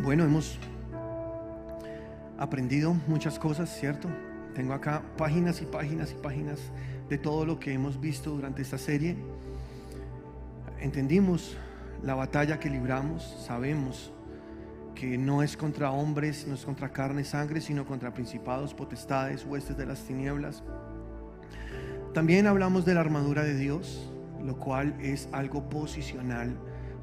Bueno, hemos aprendido muchas cosas, ¿cierto? Tengo acá páginas y páginas y páginas de todo lo que hemos visto durante esta serie. Entendimos la batalla que libramos, sabemos que no es contra hombres, no es contra carne y sangre, sino contra principados, potestades, huestes de las tinieblas. También hablamos de la armadura de Dios, lo cual es algo posicional: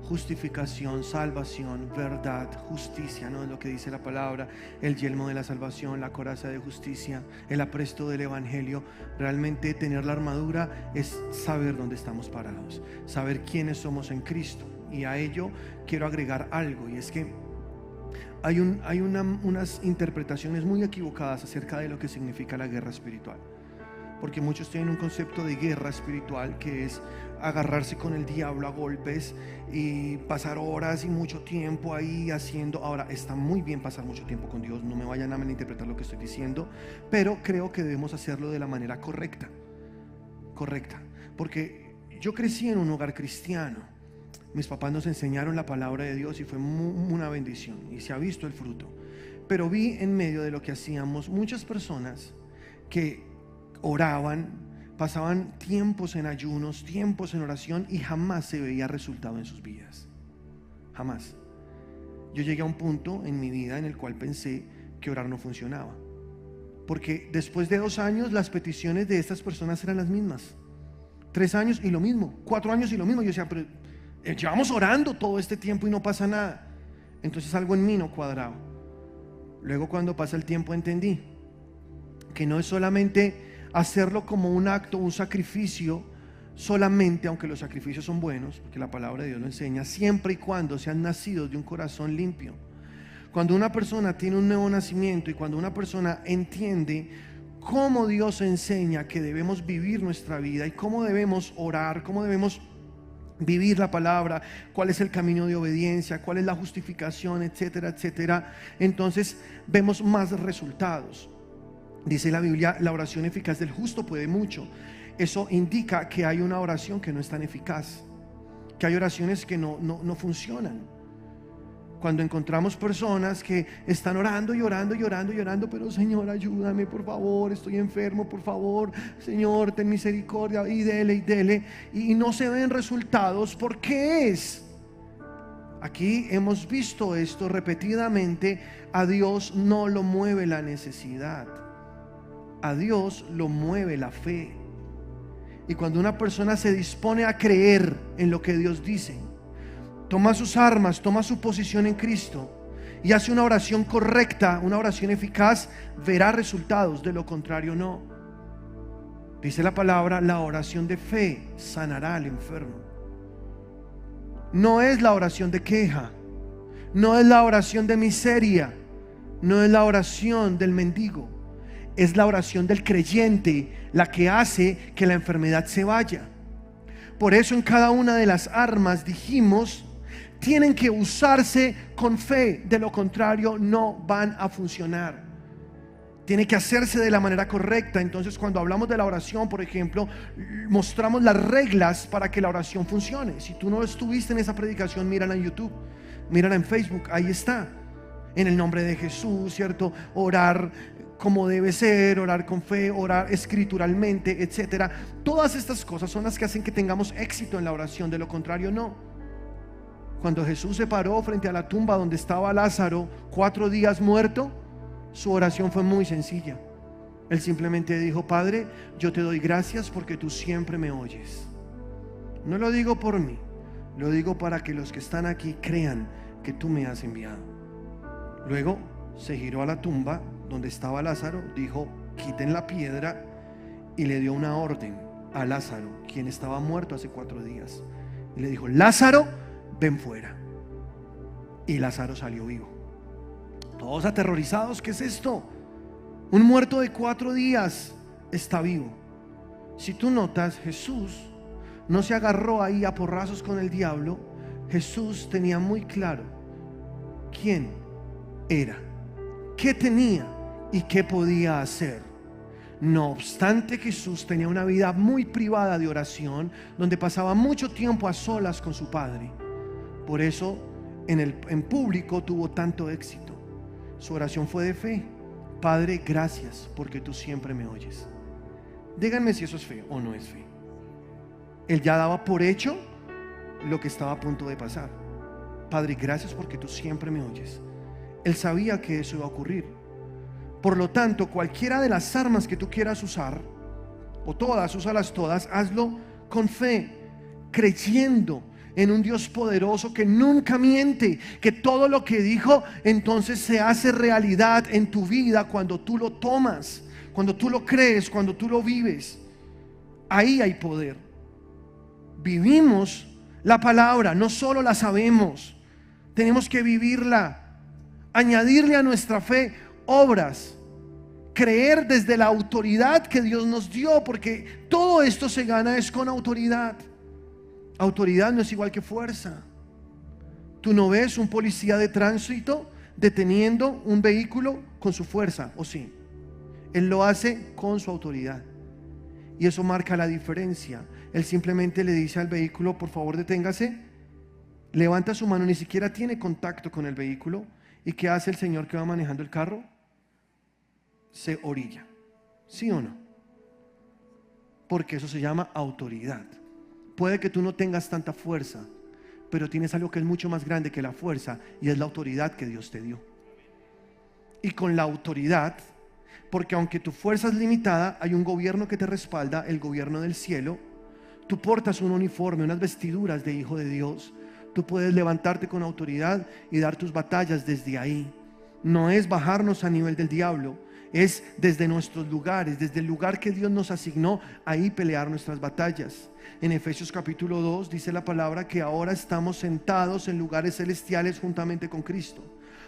justificación, salvación, verdad, justicia, ¿no? Es lo que dice la palabra. El yelmo de la salvación, la coraza de justicia, el apresto del evangelio. Realmente tener la armadura es saber dónde estamos parados, saber quiénes somos en Cristo. Y a ello quiero agregar algo, y es que hay unas interpretaciones muy equivocadas acerca de lo que significa la guerra espiritual. Porque muchos tienen un concepto de guerra espiritual que es agarrarse con el diablo a golpes y pasar horas y mucho tiempo ahí haciendo. Ahora, está muy bien pasar mucho tiempo con Dios, no me vayan a malinterpretar lo que estoy diciendo, pero creo que debemos hacerlo de la manera correcta. Porque yo crecí en un hogar cristiano. Mis papás nos enseñaron la palabra de Dios y fue una bendición y se ha visto el fruto. Pero vi en medio de lo que hacíamos muchas personas que oraban, pasaban tiempos en ayunos, tiempos en oración, y jamás se veía resultado en sus vidas. Jamás. Yo llegué a un punto en mi vida en el cual pensé que orar no funcionaba, porque después de 2 años las peticiones de estas personas eran las mismas. 3 años y lo mismo, 4 años y lo mismo. Yo decía, pero llevamos orando todo este tiempo y no pasa nada. Entonces algo en mí no cuadraba. Luego, cuando pasa el tiempo, entendí que no es solamente hacerlo como un acto, un sacrificio solamente, aunque los sacrificios son buenos, porque la palabra de Dios lo enseña, siempre y cuando sean nacidos de un corazón limpio. Cuando una persona tiene un nuevo nacimiento y cuando una persona entiende cómo Dios enseña que debemos vivir nuestra vida y cómo debemos orar, cómo debemos vivir la palabra, cuál es el camino de obediencia, cuál es la justificación, etcétera, etcétera, entonces vemos más resultados. Dice la Biblia, la oración eficaz del justo puede mucho. Eso indica que hay una oración que no es tan eficaz, que hay oraciones que no funcionan. Cuando encontramos personas que están orando y orando y orando y orando, pero Señor, ayúdame, por favor, estoy enfermo, por favor, Señor, ten misericordia, y dele, y no se ven resultados. ¿Por qué es? Aquí hemos visto esto repetidamente. A Dios no lo mueve la necesidad, a Dios lo mueve la fe. Y cuando una persona se dispone a creer en lo que Dios dice, toma sus armas, toma su posición en Cristo y hace una oración correcta, una oración eficaz, verá resultados. De lo contrario, no. Dice la palabra, la oración de fe sanará al enfermo. No es la oración de queja, no es la oración de miseria, no es la oración del mendigo. Es la oración del creyente la que hace que la enfermedad se vaya. Por eso en cada una de las armas dijimos, tienen que usarse con fe, de lo contrario no van a funcionar. Tiene que hacerse de la manera correcta. Entonces, cuando hablamos de la oración, por ejemplo, mostramos las reglas para que la oración funcione. Si tú no estuviste en esa predicación, mírala en YouTube, mírala en Facebook, ahí está. En el nombre de Jesús, ¿cierto? Orar como debe ser, orar con fe, orar escrituralmente, etcétera. Todas estas cosas son las que hacen que tengamos éxito en la oración, de lo contrario no. Cuando Jesús se paró frente a la tumba donde estaba Lázaro, 4 días muerto, su oración fue muy sencilla. Él simplemente dijo, Padre, yo te doy gracias porque tú siempre me oyes. No lo digo por mí, lo digo para que los que están aquí crean que tú me has enviado. Luego se giró a la tumba donde estaba Lázaro, dijo, quiten la piedra, y le dio una orden a Lázaro, quien estaba muerto hace 4 días, y le dijo, Lázaro, ven fuera. Y Lázaro salió vivo. Todos aterrorizados, ¿qué es esto? Un muerto de 4 días está vivo. Si tú notas, Jesús no se agarró ahí a porrazos con el diablo. Jesús tenía muy claro quién era, qué tenía y qué podía hacer. No obstante, Jesús tenía una vida muy privada de oración, donde pasaba mucho tiempo a solas con su Padre. Por eso en público tuvo tanto éxito. Su oración fue de fe. Padre, gracias porque tú siempre me oyes. Díganme si eso es fe o no es fe. Él ya daba por hecho lo que estaba a punto de pasar. Padre, gracias porque tú siempre me oyes. Él sabía que eso iba a ocurrir. Por lo tanto, cualquiera de las armas que tú quieras usar, o todas, úsalas todas, hazlo con fe, creyendo en un Dios poderoso que nunca miente, que todo lo que dijo entonces se hace realidad en tu vida cuando tú lo tomas, cuando tú lo crees, cuando tú lo vives. Ahí hay poder. Vivimos la palabra, no solo la sabemos, tenemos que vivirla, añadirle a nuestra fe obras, creer desde la autoridad que Dios nos dio, porque todo esto se gana es con autoridad. Autoridad no es igual que fuerza. Tú no ves un policía de tránsito deteniendo un vehículo con su fuerza, ¿o sí? Él lo hace con su autoridad, y eso marca la diferencia. Él simplemente le dice al vehículo: por favor deténgase, levanta su mano, ni siquiera tiene contacto con el vehículo. ¿Y qué hace el señor que va manejando el carro? Se orilla, ¿sí o no? Porque eso se llama autoridad. Puede que tú no tengas tanta fuerza, pero tienes algo que es mucho más grande que la fuerza, y es la autoridad que Dios te dio. Y con la autoridad, porque aunque tu fuerza es limitada, hay un gobierno que te respalda, el gobierno del cielo. Tú portas un uniforme, unas vestiduras de hijo de Dios. Tú puedes levantarte con autoridad y dar tus batallas desde ahí. No es bajarnos a nivel del diablo, es desde nuestros lugares, desde el lugar que Dios nos asignó, ahí pelear nuestras batallas. En Efesios capítulo 2 dice la palabra que ahora estamos sentados en lugares celestiales juntamente con Cristo.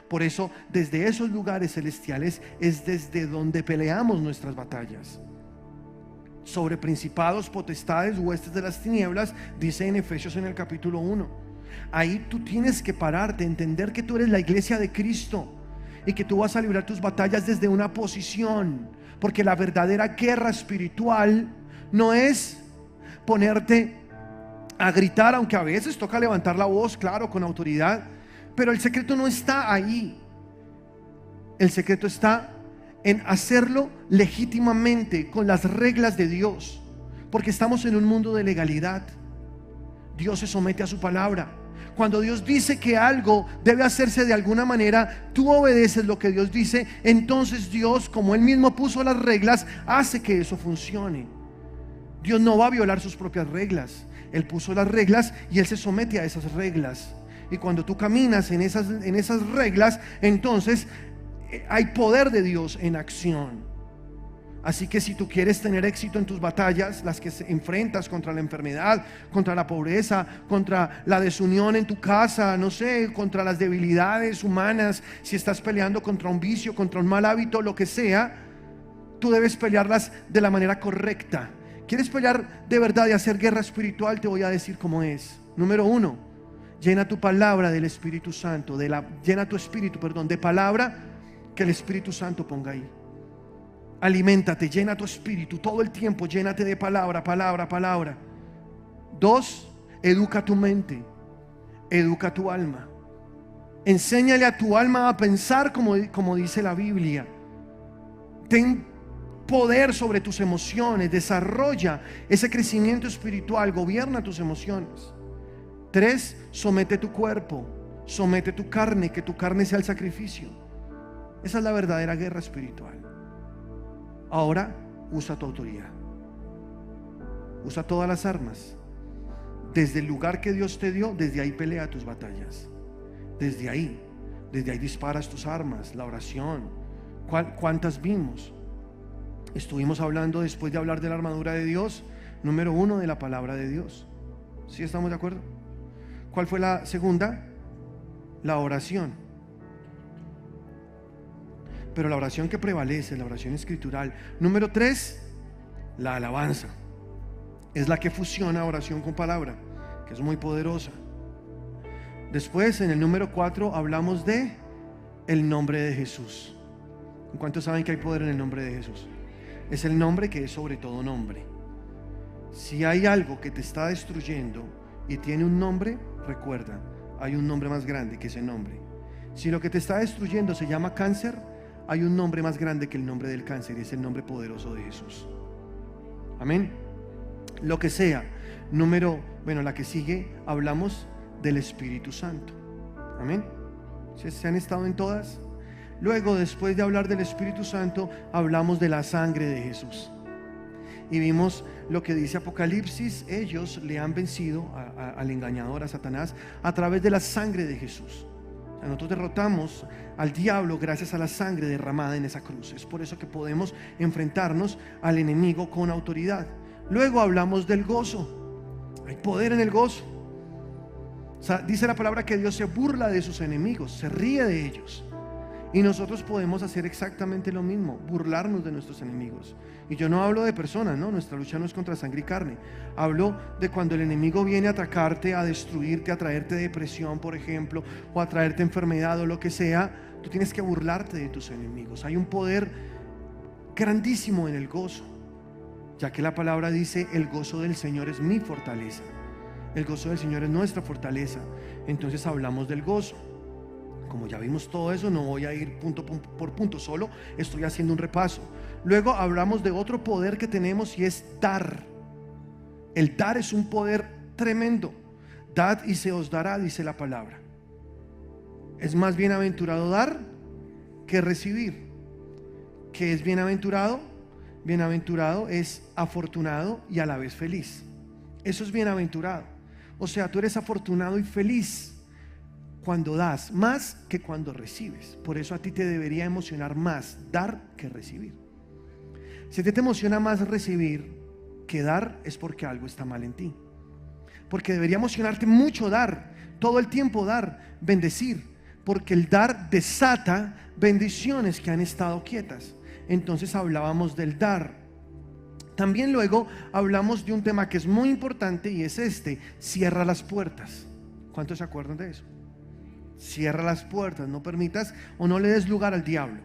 Por eso, desde esos lugares celestiales es desde donde peleamos nuestras batallas. Sobre principados, potestades, huestes de las tinieblas, dice en Efesios en el capítulo 1. Ahí tú tienes que pararte, entender que tú eres la iglesia de Cristo y que tú vas a librar tus batallas desde una posición, porque la verdadera guerra espiritual no es ponerte a gritar, aunque a veces toca levantar la voz, claro, con autoridad, pero el secreto no está ahí. El secreto está en hacerlo legítimamente, con las reglas de Dios, porque estamos en un mundo de legalidad. Dios se somete a su palabra. Cuando Dios dice que algo debe hacerse de alguna manera, tú obedeces lo que Dios dice. Entonces Dios, como Él mismo puso las reglas, hace que eso funcione. Dios no va a violar sus propias reglas. Él puso las reglas y Él se somete a esas reglas. Y cuando tú caminas en esas reglas, entonces hay poder de Dios en acción. Así que si tú quieres tener éxito en tus batallas, las que enfrentas contra la enfermedad, contra la pobreza, contra la desunión en tu casa, no sé, contra las debilidades humanas, si estás peleando contra un vicio, contra un mal hábito, lo que sea, tú debes pelearlas de la manera correcta. ¿Quieres pelear de verdad y hacer guerra espiritual? Te voy a decir cómo es. Número 1, llena tu palabra del Espíritu Santo, llena tu espíritu, de palabra que el Espíritu Santo ponga ahí. Aliméntate, llena tu espíritu todo el tiempo, llénate de palabra, palabra, palabra. 2, educa tu mente, educa tu alma. Enséñale a tu alma a pensar como dice la Biblia. Ten poder sobre tus emociones, desarrolla ese crecimiento espiritual, gobierna tus emociones. 3, somete tu cuerpo, somete tu carne, que tu carne sea el sacrificio. Esa es la verdadera guerra espiritual. Ahora usa tu autoridad, usa todas las armas. Desde el lugar que Dios te dio, desde ahí pelea tus batallas. Desde ahí disparas tus armas, la oración. ¿Cuántas vimos? Estuvimos hablando, después de hablar de la armadura de Dios, número 1, de la palabra de Dios. ¿Sí estamos de acuerdo? ¿Cuál fue la segunda? La oración. Pero la oración que prevalece, la oración escritural. Número 3, la alabanza. Es la que fusiona oración con palabra, que es muy poderosa. Después, en el número 4, hablamos de el nombre de Jesús. ¿Cuántos saben que hay poder en el nombre de Jesús? Es el nombre que es sobre todo nombre. Si hay algo que te está destruyendo y tiene un nombre, recuerda, hay un nombre más grande que ese nombre. Si lo que te está destruyendo se llama cáncer, hay un nombre más grande que el nombre del cáncer, y es el nombre poderoso de Jesús. Amén. Lo que sea. La que sigue, hablamos del Espíritu Santo. Amén. ¿Se han estado en todas? Luego, después de hablar del Espíritu Santo, hablamos de la sangre de Jesús. Y vimos lo que dice Apocalipsis: ellos le han vencido al engañador, a Satanás, a través de la sangre de Jesús. O sea, nosotros derrotamos al diablo gracias a la sangre derramada en esa cruz. Es por eso que podemos enfrentarnos al enemigo con autoridad. Luego hablamos del gozo. Hay poder en el gozo. O sea, dice la palabra que Dios se burla de sus enemigos, se ríe de ellos. Y nosotros podemos hacer exactamente lo mismo, burlarnos de nuestros enemigos. Y yo no hablo de personas, ¿no? Nuestra lucha no es contra sangre y carne. Hablo de cuando el enemigo viene a atacarte, a destruirte, a traerte depresión, por ejemplo, o a traerte enfermedad o lo que sea. Tú tienes que burlarte de tus enemigos. Hay un poder grandísimo en el gozo, ya que la palabra dice: el gozo del Señor es mi fortaleza. El gozo del Señor es nuestra fortaleza. Entonces hablamos del gozo. Como ya vimos todo eso, no voy a ir punto por punto, solo estoy haciendo un repaso. Luego hablamos de otro poder que tenemos, y es dar. El dar es un poder tremendo. Dad y se os dará, dice la palabra. Es más bienaventurado dar que recibir. ¿Qué es bienaventurado? Bienaventurado es afortunado y a la vez feliz. Eso es bienaventurado. O sea, tú eres afortunado y feliz cuando das, más que cuando recibes. Por eso a ti te debería emocionar más dar que recibir. Si a ti te emociona más recibir que dar, es porque algo está mal en ti. Porque debería emocionarte mucho dar, todo el tiempo dar, bendecir, porque el dar desata bendiciones que han estado quietas. Entonces hablábamos del dar. También luego hablamos de un tema que es muy importante, y es cierra las puertas. ¿Cuántos se acuerdan de eso? Cierra las puertas, no permitas o no le des lugar al diablo.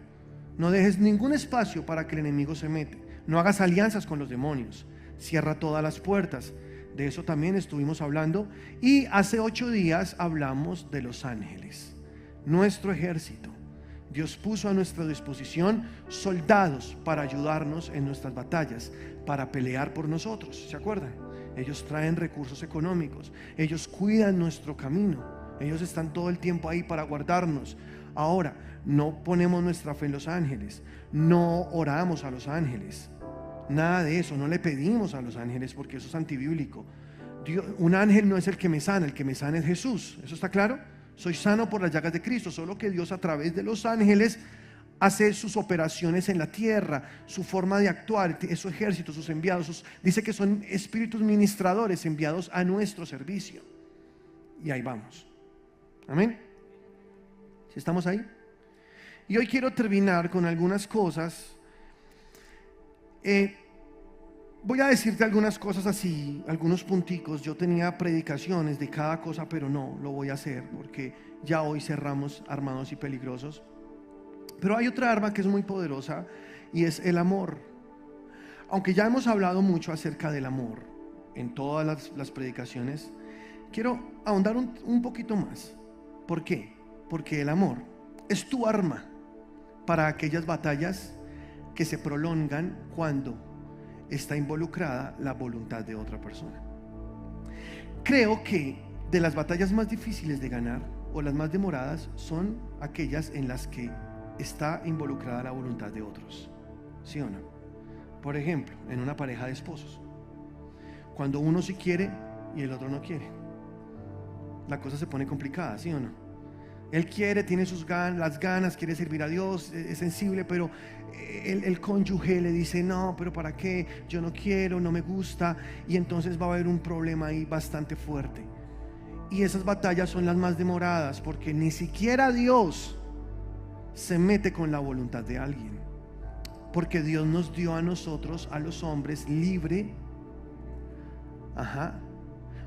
No dejes ningún espacio para que el enemigo se mete. No hagas alianzas con los demonios. Cierra todas las puertas. De eso también estuvimos hablando. Y hace 8 días hablamos de los ángeles, nuestro ejército. Dios puso a nuestra disposición soldados para ayudarnos en nuestras batallas, para pelear por nosotros. ¿Se acuerdan? Ellos traen recursos económicos, ellos cuidan nuestro camino, ellos están todo el tiempo ahí para guardarnos. Ahora, no ponemos nuestra fe en los ángeles, no oramos a los ángeles, nada de eso, no le pedimos a los ángeles, porque eso es antibíblico. Un ángel no es el que me sana, el que me sana es Jesús. ¿Eso está claro? Soy sano por las llagas de Cristo. Solo que Dios, a través de los ángeles, hace sus operaciones en la tierra, su forma de actuar, su ejército, sus enviados. Dice que son espíritus ministradores enviados a nuestro servicio. Y ahí vamos. Amén. ¿Sí estamos ahí? Y hoy quiero terminar con algunas cosas. Voy a decirte algunas cosas así, algunos punticos. Yo tenía predicaciones de cada cosa, pero no lo voy a hacer porque ya hoy cerramos armados y peligrosos. Pero hay otra arma que es muy poderosa, y es el amor. Aunque ya hemos hablado mucho acerca del amor en todas las predicaciones, quiero ahondar un poquito más. ¿Por qué? Porque el amor es tu arma para aquellas batallas que se prolongan cuando está involucrada la voluntad de otra persona. Creo que de las batallas más difíciles de ganar, o las más demoradas, son aquellas en las que está involucrada la voluntad de otros. ¿Sí o no? Por ejemplo, en una pareja de esposos, cuando uno sí quiere y el otro no quiere, la cosa se pone complicada, ¿sí o no? Él quiere, tiene las ganas, quiere servir a Dios, es sensible, pero el cónyuge le dice: no, pero ¿para qué? Yo no quiero, no me gusta. Y entonces va a haber un problema ahí bastante fuerte. Y esas batallas son las más demoradas, porque ni siquiera Dios se mete con la voluntad de alguien, porque Dios nos dio a nosotros, a los hombres, libre.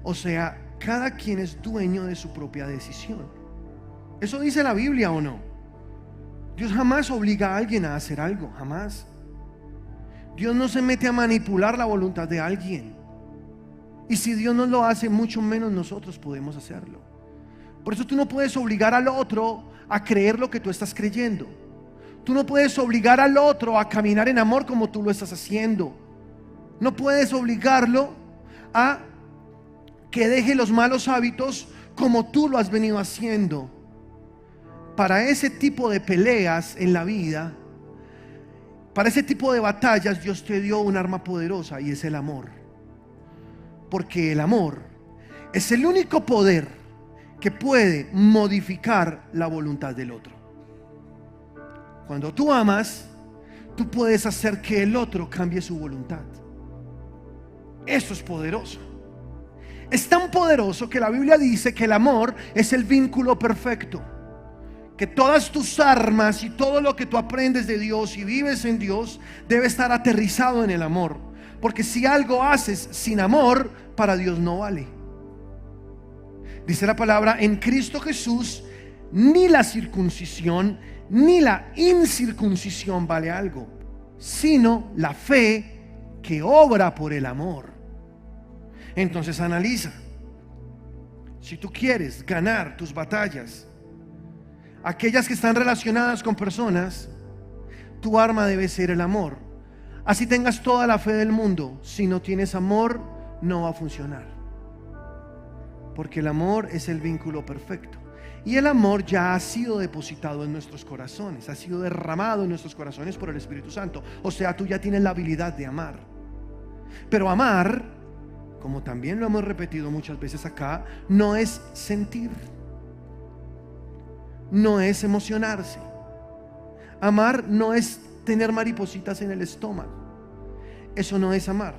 O sea, cada quien es dueño de su propia decisión. ¿Eso dice la Biblia o no? Dios jamás obliga a alguien a hacer algo, jamás. Dios no se mete a manipular la voluntad de alguien. Y si Dios no lo hace, mucho menos nosotros podemos hacerlo. Por eso tú no puedes obligar al otro a creer lo que tú estás creyendo. Tú no puedes obligar al otro a caminar en amor como tú lo estás haciendo. No puedes obligarlo a que deje los malos hábitos como tú lo has venido haciendo. Para ese tipo de peleas en la vida, para ese tipo de batallas, Dios te dio un arma poderosa, y es el amor. Porque el amor es el único poder que puede modificar la voluntad del otro. Cuando tú amas, tú puedes hacer que el otro cambie su voluntad. Eso es poderoso. Es tan poderoso que la Biblia dice que el amor es el vínculo perfecto. Que todas tus armas y todo lo que tú aprendes de Dios y vives en Dios debe estar aterrizado en el amor. Porque si algo haces sin amor, para Dios no vale. Dice la palabra: en Cristo Jesús ni la circuncisión ni la incircuncisión vale algo, sino la fe que obra por el amor. Entonces analiza. Si tú quieres ganar tus batallas, aquellas que están relacionadas con personas, tu arma debe ser el amor. Así tengas toda la fe del mundo, si no tienes amor, no va a funcionar. Porque el amor es el vínculo perfecto. Y el amor ya ha sido depositado en nuestros corazones, ha sido derramado en nuestros corazones por el Espíritu Santo. O sea, tú ya tienes la habilidad de amar. Pero amar, como también lo hemos repetido muchas veces acá, no es sentir, no es emocionarse. Amar no es tener maripositas en el estómago. Eso no es amar.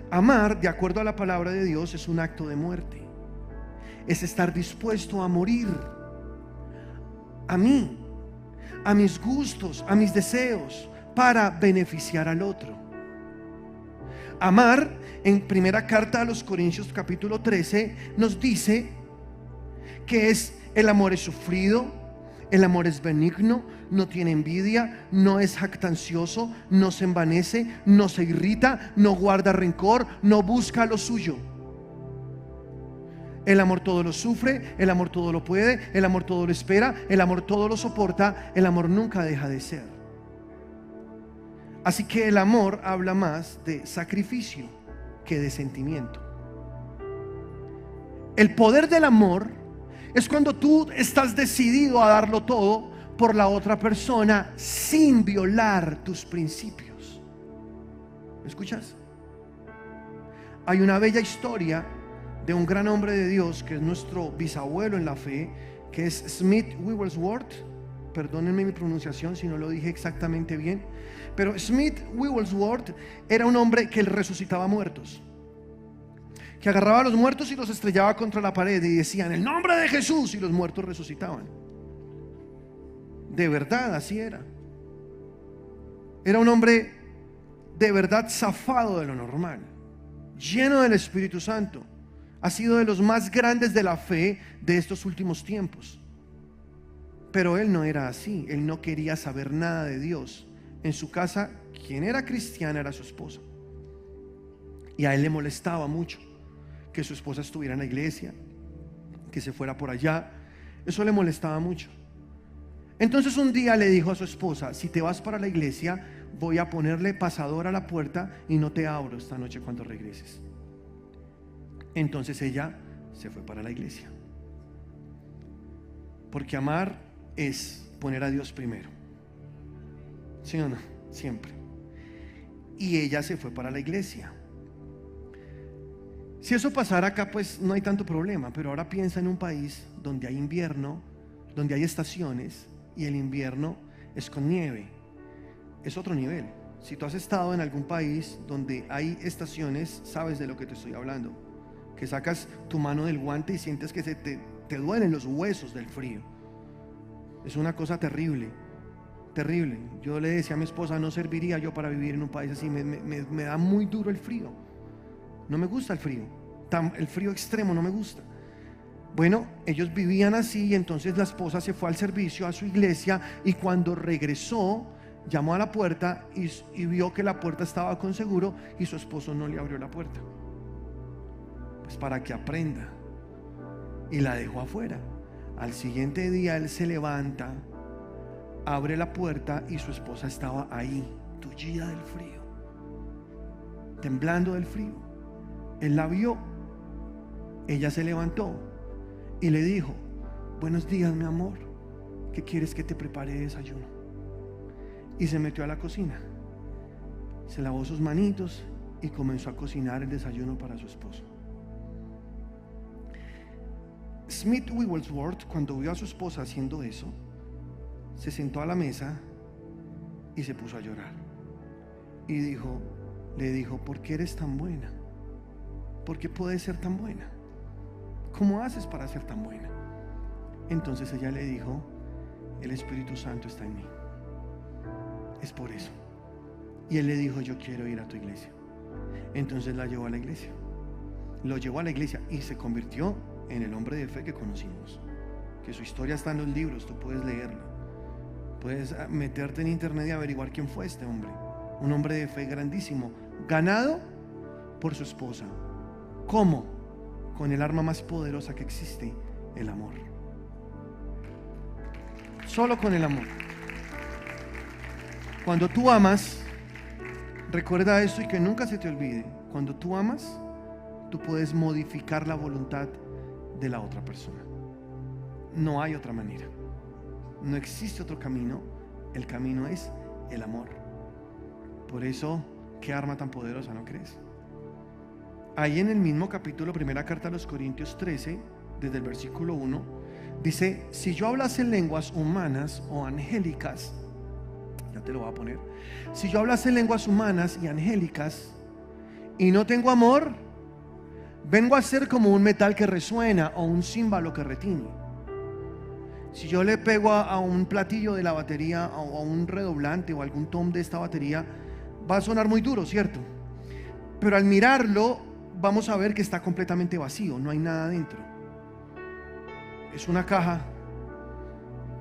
Amar, de acuerdo a la palabra de Dios, es un acto de muerte. Es estar dispuesto a morir a mí, a mis gustos, a mis deseos, para beneficiar al otro. Amar, en primera carta a los Corintios capítulo 13, nos dice que el amor es sufrido, el amor es benigno, no tiene envidia, no es jactancioso, no se envanece, no se irrita, no guarda rencor, no busca lo suyo. El amor todo lo sufre, el amor todo lo puede, el amor todo lo espera, el amor todo lo soporta, el amor nunca deja de ser. Así que el amor habla más de sacrificio que de sentimiento. El poder del amor es cuando tú estás decidido a darlo todo por la otra persona sin violar tus principios. ¿Me escuchas? Hay una bella historia de un gran hombre de Dios que es nuestro bisabuelo en la fe, que es Smith Wigglesworth. Perdónenme mi pronunciación si no lo dije exactamente bien, pero Smith Wigglesworth era un hombre que resucitaba muertos, que agarraba a los muertos y los estrellaba contra la pared y decía: en el nombre de Jesús, y los muertos resucitaban. De verdad, así era. Era un hombre de verdad zafado de lo normal, lleno del Espíritu Santo. Ha sido de los más grandes de la fe de estos últimos tiempos. Pero él no era así. Él no quería saber nada de Dios. En su casa, quien era cristiana era su esposa. Y a él le molestaba mucho que su esposa estuviera en la iglesia, que se fuera por allá. Eso le molestaba mucho. Entonces un día le dijo a su esposa: si te vas para la iglesia, voy a ponerle pasador a la puerta y no te abro esta noche cuando regreses. Entonces ella se fue para la iglesia. Porque amar es poner a Dios primero. ¿Sí o no? Siempre. Y ella se fue para la iglesia. Si eso pasara acá, pues no hay tanto problema. Pero ahora piensa en un país donde hay invierno, donde hay estaciones, y el invierno es con nieve. Es otro nivel. Si tú has estado en algún país donde hay estaciones, sabes de lo que te estoy hablando. Que sacas tu mano del guante y sientes que te duelen los huesos del frío. Es una cosa terrible, terrible. Yo le decía a mi esposa: no serviría yo para vivir en un país así. Me da muy duro el frío. No me gusta el frío. El frío extremo no me gusta. Bueno, ellos vivían así, y entonces la esposa se fue al servicio, a su iglesia, y cuando regresó, llamó a la puerta y vio que la puerta estaba con seguro, y su esposo no le abrió la puerta. Pues para que aprenda. Y la dejó afuera. Al siguiente día él se levanta, abre la puerta y su esposa estaba ahí, tullida del frío, temblando del frío. Él la vio, ella se levantó y le dijo: buenos días, mi amor, ¿qué quieres que te prepare de desayuno? Y se metió a la cocina, se lavó sus manitos y comenzó a cocinar el desayuno para su esposo. Smith Wigglesworth, cuando vio a su esposa haciendo eso, se sentó a la mesa y se puso a llorar y le dijo: ¿por qué eres tan buena? ¿Por qué puedes ser tan buena? ¿Cómo haces para ser tan buena? Entonces ella le dijo: el Espíritu Santo está en mí, es por eso. Y él le dijo: yo quiero ir a tu iglesia. Entonces la llevó a la iglesia, lo llevó a la iglesia y se convirtió en el hombre de fe que conocimos, que su historia está en los libros, tú puedes leerlo, puedes meterte en internet y averiguar quién fue este hombre. Un hombre de fe grandísimo, ganado por su esposa. ¿Cómo? Con el arma más poderosa que existe, el amor. Solo con el amor. Cuando tú amas, recuerda esto y que nunca se te olvide: cuando tú amas, tú puedes modificar la voluntad de la otra persona. No hay otra manera, no existe otro camino. El camino es el amor. Por eso, qué arma tan poderosa, ¿no crees? Ahí en el mismo capítulo, primera carta a los Corintios 13, desde el versículo 1, dice: si yo hablase en lenguas humanas o angélicas, ya te lo voy a poner, si yo hablase en lenguas humanas y angélicas y no tengo amor, vengo a ser como un metal que resuena o un címbalo que retiñe. Si yo le pego a un platillo de la batería o a un redoblante o algún tom de esta batería, va a sonar muy duro, ¿cierto? Pero al mirarlo vamos a ver que está completamente vacío, no hay nada dentro. Es una caja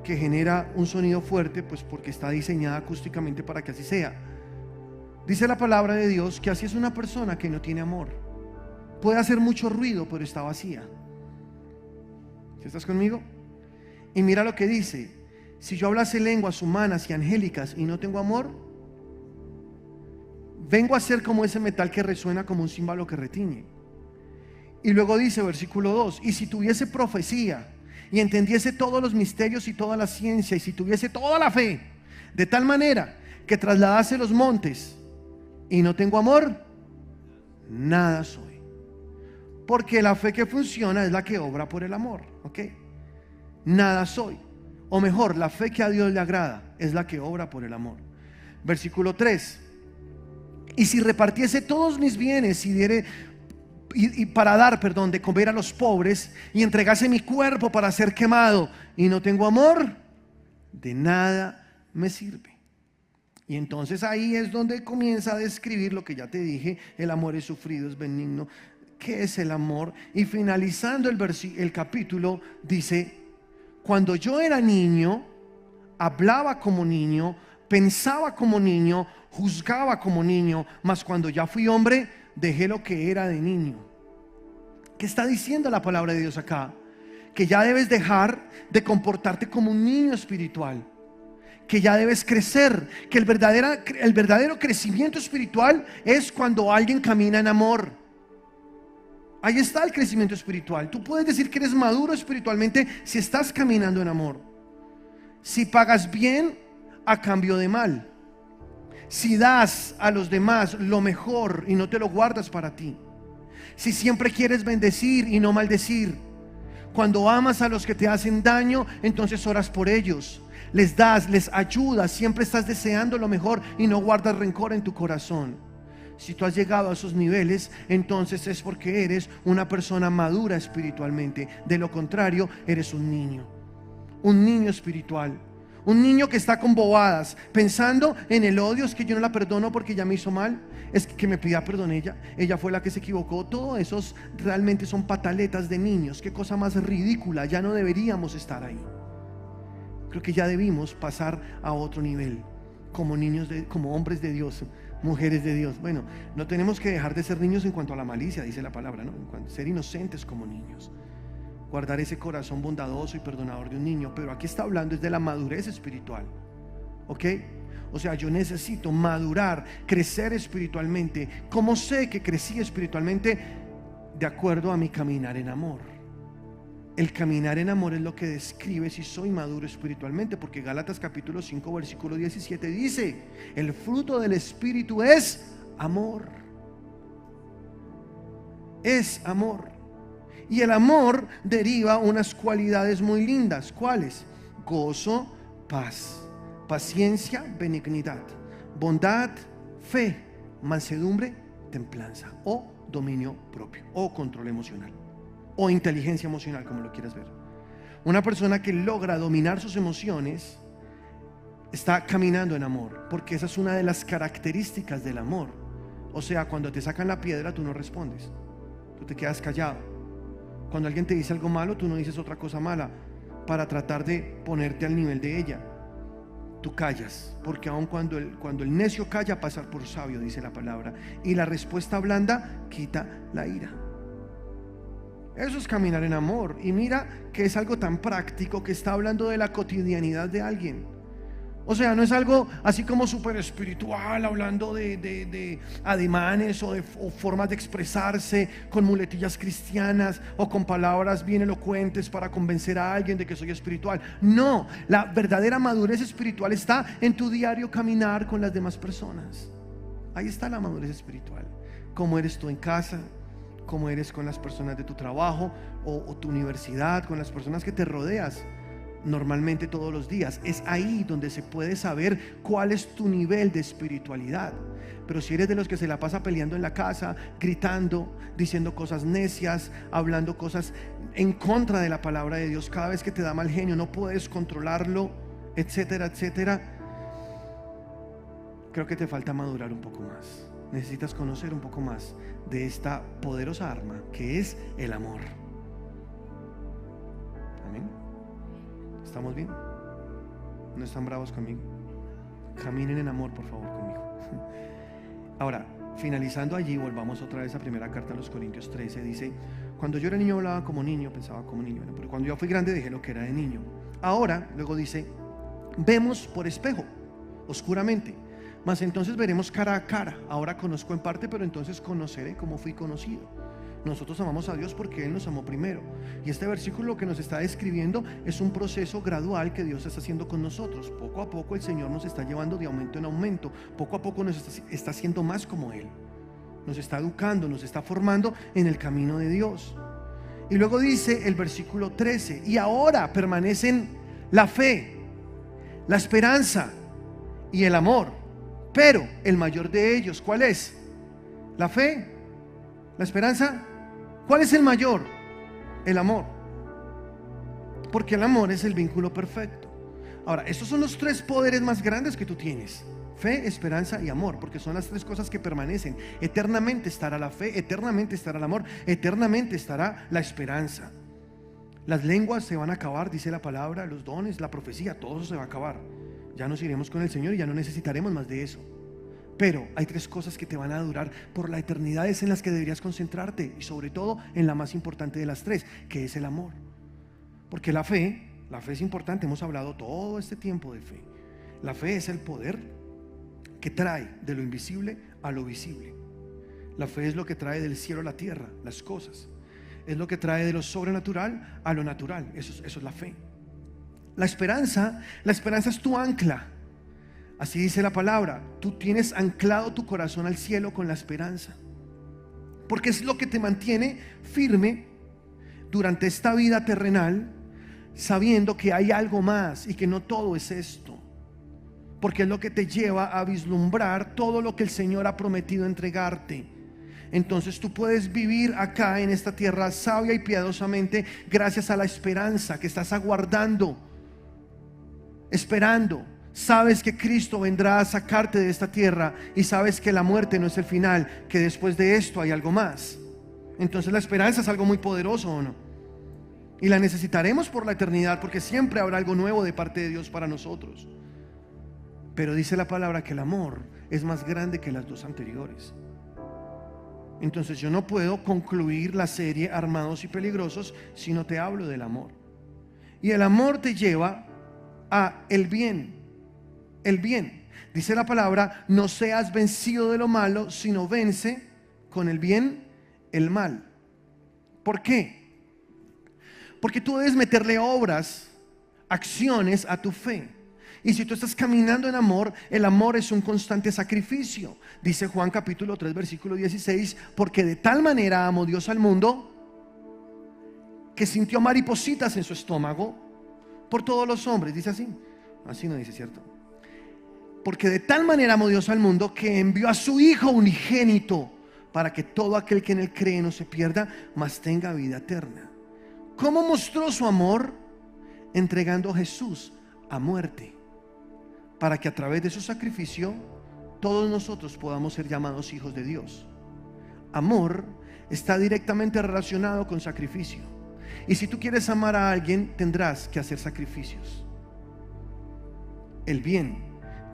que genera un sonido fuerte, pues porque está diseñada acústicamente para que así sea. Dice la palabra de Dios que así es una persona que no tiene amor. Puede hacer mucho ruido, pero está vacía. ¿Sí estás conmigo? Y mira lo que dice: si yo hablase lenguas humanas y angélicas y no tengo amor, vengo a ser como ese metal que resuena como un címbalo que retiñe. Y luego dice, versículo 2: y si tuviese profecía y entendiese todos los misterios y toda la ciencia, y si tuviese toda la fe, de tal manera que trasladase los montes, y no tengo amor, nada soy. Porque la fe que funciona es la que obra por el amor, ¿ok? Nada soy. O mejor, la fe que a Dios le agrada es la que obra por el amor. Versículo 3: y si repartiese todos mis bienes y diere para dar de comer a los pobres, y entregase mi cuerpo para ser quemado, y no tengo amor, de nada me sirve. Y entonces ahí es donde comienza a describir lo que ya te dije: el amor es sufrido, es benigno. ¿Qué es el amor? Y finalizando el capítulo dice: cuando yo era niño, hablaba como niño, pensaba como niño, juzgaba como niño, mas cuando ya fui hombre, dejé lo que era de niño. ¿Qué está diciendo la palabra de Dios acá? Que ya debes dejar de comportarte como un niño espiritual, que ya debes crecer, que el verdadero crecimiento espiritual es cuando alguien camina en amor. Ahí está el crecimiento espiritual. Tú puedes decir que eres maduro espiritualmente si estás caminando en amor, si pagas bien a cambio de mal, si das a los demás lo mejor y no te lo guardas para ti, si siempre quieres bendecir y no maldecir, cuando amas a los que te hacen daño, entonces oras por ellos, les das, les ayudas, siempre estás deseando lo mejor y no guardas rencor en tu corazón. Si tú has llegado a esos niveles, entonces es porque eres una persona madura espiritualmente. De lo contrario, eres un niño espiritual. Un niño que está con bobadas, pensando en el odio: es que yo no la perdono porque ella me hizo mal, es que me pida perdón ella fue la que se equivocó. Todo esos realmente son pataletas de niños. Qué cosa más ridícula. Ya no deberíamos estar ahí. Creo que ya debimos pasar a otro nivel, como niños, como hombres de Dios, mujeres de Dios. Bueno, no tenemos que dejar de ser niños en cuanto a la malicia, dice la palabra, ¿no? En cuanto a ser inocentes como niños. guardar ese corazón bondadoso y perdonador de un niño, pero aquí está hablando es de la madurez espiritual, ¿ok? O sea, yo necesito madurar, crecer espiritualmente. ¿Cómo sé que crecí espiritualmente? De acuerdo a mi caminar en amor. El caminar en amor es lo que describe si soy maduro espiritualmente, porque Gálatas capítulo 5 versículo 17 dice: el fruto del Espíritu es amor. Es amor. Y el amor deriva unas cualidades muy lindas. ¿Cuáles? Gozo, paz, paciencia, benignidad, bondad, fe, mansedumbre, templanza o dominio propio o control emocional o inteligencia emocional, como lo quieras ver. Una persona que logra dominar sus emociones está caminando en amor, porque esa es una de las características del amor. O sea, cuando te sacan la piedra, tú no respondes, tú te quedas callado. Cuando alguien te dice algo malo, tú no dices otra cosa mala para tratar de ponerte al nivel de ella. Tú callas, porque aun cuando el necio calla, pasa por sabio, dice la palabra. Y la respuesta blanda quita la ira. Eso es caminar en amor. Y mira que es algo tan práctico que está hablando de la cotidianidad de alguien. O sea, no es algo así como súper espiritual, hablando de ademanes o formas de expresarse con muletillas cristianas o con palabras bien elocuentes para convencer a alguien de que soy espiritual. No, la verdadera madurez espiritual está en tu diario caminar con las demás personas. Ahí está la madurez espiritual. ¿Cómo eres tú en casa? ¿Cómo eres con las personas de tu trabajo o tu universidad, con las personas que te rodeas? Normalmente todos los días. Es ahí donde se puede saber cuál es tu nivel de espiritualidad. Pero si eres de los que se la pasa peleando en la casa, gritando, diciendo cosas necias, hablando cosas en contra de la palabra de Dios, cada vez que te da mal genio, no puedes controlarlo, etcétera, etcétera, creo que te falta madurar un poco más. Necesitas conocer un poco más de esta poderosa arma que es el amor. Amén. ¿Estamos bien? ¿No están bravos conmigo? Caminen en amor, por favor, conmigo. Ahora, finalizando allí, volvamos otra vez a primera carta a los Corintios 13. Dice: cuando yo era niño hablaba como niño, pensaba como niño, pero cuando yo fui grande dejé lo que era de niño. Ahora, luego dice, vemos por espejo, oscuramente, mas entonces veremos cara a cara. Ahora conozco en parte, pero entonces conoceré como fui conocido. Nosotros amamos a Dios porque Él nos amó primero. Y este versículo que nos está describiendo es un proceso gradual que Dios está haciendo con nosotros. Poco a poco el Señor nos está llevando de aumento en aumento. Poco a poco nos está haciendo más como Él. Nos está educando, nos está formando en el camino de Dios. Y luego dice el versículo 13: y ahora permanecen la fe, la esperanza y el amor. Pero el mayor de ellos, ¿cuál es? La fe, la esperanza. ¿Cuál es el mayor? El amor. Porque el amor es el vínculo perfecto. Ahora, estos son los tres poderes más grandes que tú tienes: fe, esperanza y amor, porque son las tres cosas que permanecen. Eternamente estará la fe, eternamente estará el amor, eternamente estará la esperanza. Las lenguas se van a acabar, dice la palabra, los dones, la profecía, todo eso se va a acabar. Ya nos iremos con el Señor y ya no necesitaremos más de eso. Pero hay tres cosas que te van a durar por la eternidad, es en las que deberías concentrarte, y sobre todo en la más importante de las tres, que es el amor. Porque la fe es importante. Hemos hablado todo este tiempo de fe. La fe es el poder que trae de lo invisible a lo visible. La fe es lo que trae del cielo a la tierra, las cosas. Es lo que trae de lo sobrenatural a lo natural. Eso es la fe. La esperanza es tu ancla. Así dice la palabra: tú tienes anclado tu corazón al cielo con la esperanza, porque es lo que te mantiene firme durante esta vida terrenal, sabiendo que hay algo más y que no todo es esto, porque es lo que te lleva a vislumbrar todo lo que el Señor ha prometido entregarte. Entonces tú puedes vivir acá en esta tierra sabia y piadosamente gracias a la esperanza que estás aguardando, esperando. Sabes que Cristo vendrá a sacarte de esta tierra, y sabes que la muerte no es el final, que después de esto hay algo más. Entonces la esperanza es algo muy poderoso, ¿o no? Y la necesitaremos por la eternidad, porque siempre habrá algo nuevo de parte de Dios para nosotros. Pero dice la palabra que el amor es más grande que las dos anteriores. Entonces yo no puedo concluir la serie Armados y Peligrosos si no te hablo del amor. Y el amor te lleva a el bien. El bien. Dice la palabra: no seas vencido de lo malo, sino vence con el bien el mal. ¿Por qué? Porque tú debes meterle obras, acciones a tu fe. Y si tú estás caminando en amor, el amor es un constante sacrificio. Dice Juan capítulo 3 versículo 16: porque de tal manera amó Dios al mundo, que sintió maripositas en su estómago por todos los hombres. Dice así. Así no dice, ¿cierto? Porque de tal manera amó Dios al mundo, que envió a su Hijo unigénito, para que todo aquel que en él cree no se pierda, mas tenga vida eterna. ¿Cómo mostró su amor? Entregando a Jesús a muerte, para que a través de su sacrificio todos nosotros podamos ser llamados hijos de Dios. Amor está directamente relacionado con sacrificio. Y si tú quieres amar a alguien, tendrás que hacer sacrificios. El bien,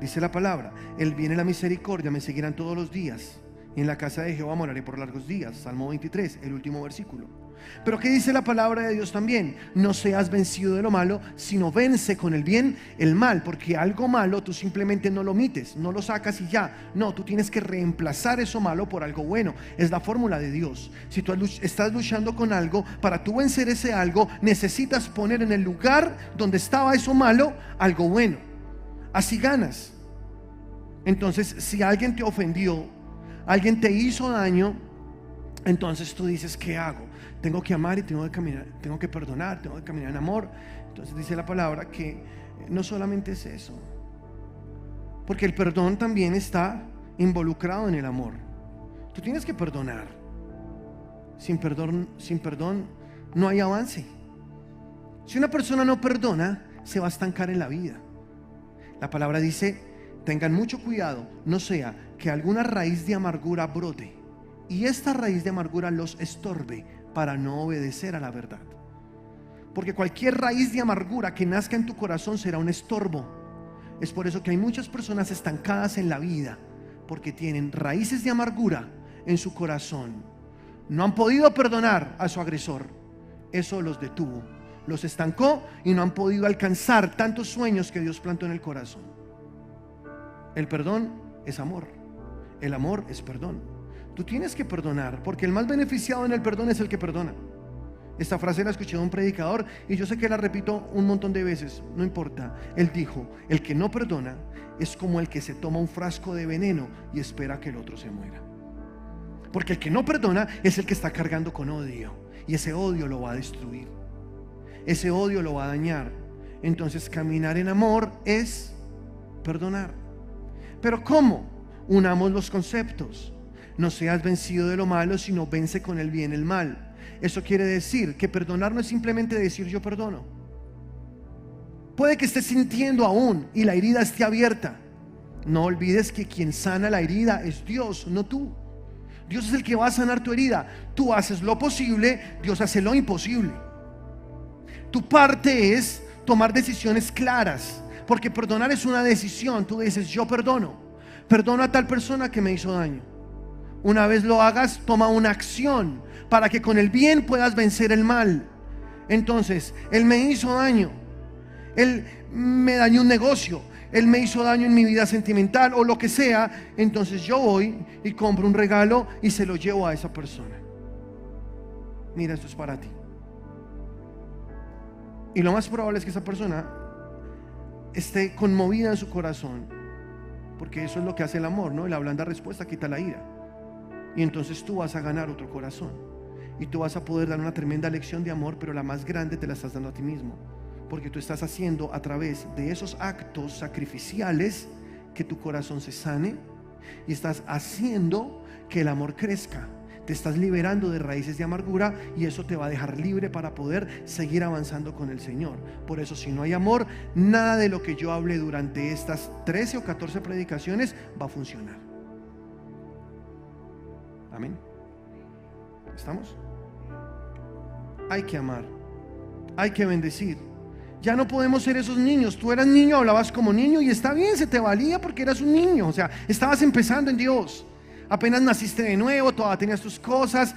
dice la palabra: el bien y la misericordia me seguirán todos los días, y en la casa de Jehová moraré por largos días. Salmo 23, el último versículo. Pero ¿qué dice la palabra de Dios también? No seas vencido de lo malo, sino vence con el bien el mal. Porque algo malo tú simplemente no lo omites, no lo sacas y ya. No, tú tienes que reemplazar eso malo por algo bueno. Es la fórmula de Dios. Si tú estás luchando con algo, para tú vencer ese algo, necesitas poner en el lugar donde estaba eso malo algo bueno. Así ganas. Entonces, si alguien te ofendió, alguien te hizo daño, entonces tú dices: ¿qué hago? Tengo que amar y tengo que caminar, tengo que perdonar, tengo que caminar en amor. Entonces dice la palabra que no solamente es eso, porque el perdón también está involucrado en el amor. Tú tienes que perdonar. Sin perdón no hay avance. Si una persona no perdona, se va a estancar en la vida. La palabra dice: tengan mucho cuidado, no sea que alguna raíz de amargura brote y esta raíz de amargura los estorbe para no obedecer a la verdad. Porque cualquier raíz de amargura que nazca en tu corazón será un estorbo. Es por eso que hay muchas personas estancadas en la vida, porque tienen raíces de amargura en su corazón. No han podido perdonar a su agresor. Eso los detuvo, los estancó y no han podido alcanzar tantos sueños que Dios plantó en el corazón. El perdón es amor. El amor es perdón. Tú tienes que perdonar, porque el más beneficiado en el perdón es el que perdona. Esta frase la escuché de un predicador y yo sé que la repito un montón de veces, no importa. Él dijo: el que no perdona es como el que se toma un frasco de veneno y espera que el otro se muera. Porque el que no perdona es el que está cargando con odio, y ese odio lo va a destruir, ese odio lo va a dañar. Entonces caminar en amor es perdonar. Pero ¿cómo? Unamos los conceptos. No seas vencido de lo malo, sino vence con el bien el mal. Eso quiere decir que perdonar no es simplemente decir yo perdono. Puede que estés sintiendo aún y la herida esté abierta. No olvides que quien sana la herida es Dios, no tú. Dios es el que va a sanar tu herida. Tú haces lo posible, Dios hace lo imposible. Tu parte es tomar decisiones claras, porque perdonar es una decisión. Tú dices: yo perdono a tal persona que me hizo daño. Una vez lo hagas, toma una acción para que con el bien puedas vencer el mal. Entonces, él me hizo daño, él me dañó un negocio, él me hizo daño en mi vida sentimental o lo que sea. Entonces yo voy y compro un regalo y se lo llevo a esa persona. Mira, esto es para ti. Y lo más probable es que esa persona esté conmovida en su corazón, porque eso es lo que hace el amor, ¿no? La blanda respuesta quita la ira. Y entonces tú vas a ganar otro corazón, y tú vas a poder dar una tremenda lección de amor, pero la más grande te la estás dando a ti mismo, porque tú estás haciendo a través de esos actos sacrificiales que tu corazón se sane, y estás haciendo que el amor crezca. Te estás liberando de raíces de amargura, y eso te va a dejar libre para poder seguir avanzando con el Señor. Por eso, si no hay amor, nada de lo que yo hable durante estas 13 o 14 predicaciones va a funcionar. Amén. ¿Estamos? Hay que amar, hay que bendecir. Ya no podemos ser esos niños. Tú eras niño, hablabas como niño y está bien, se te valía porque eras un niño. O sea, estabas empezando en Dios. apenas naciste de nuevo, todavía tenías tus cosas,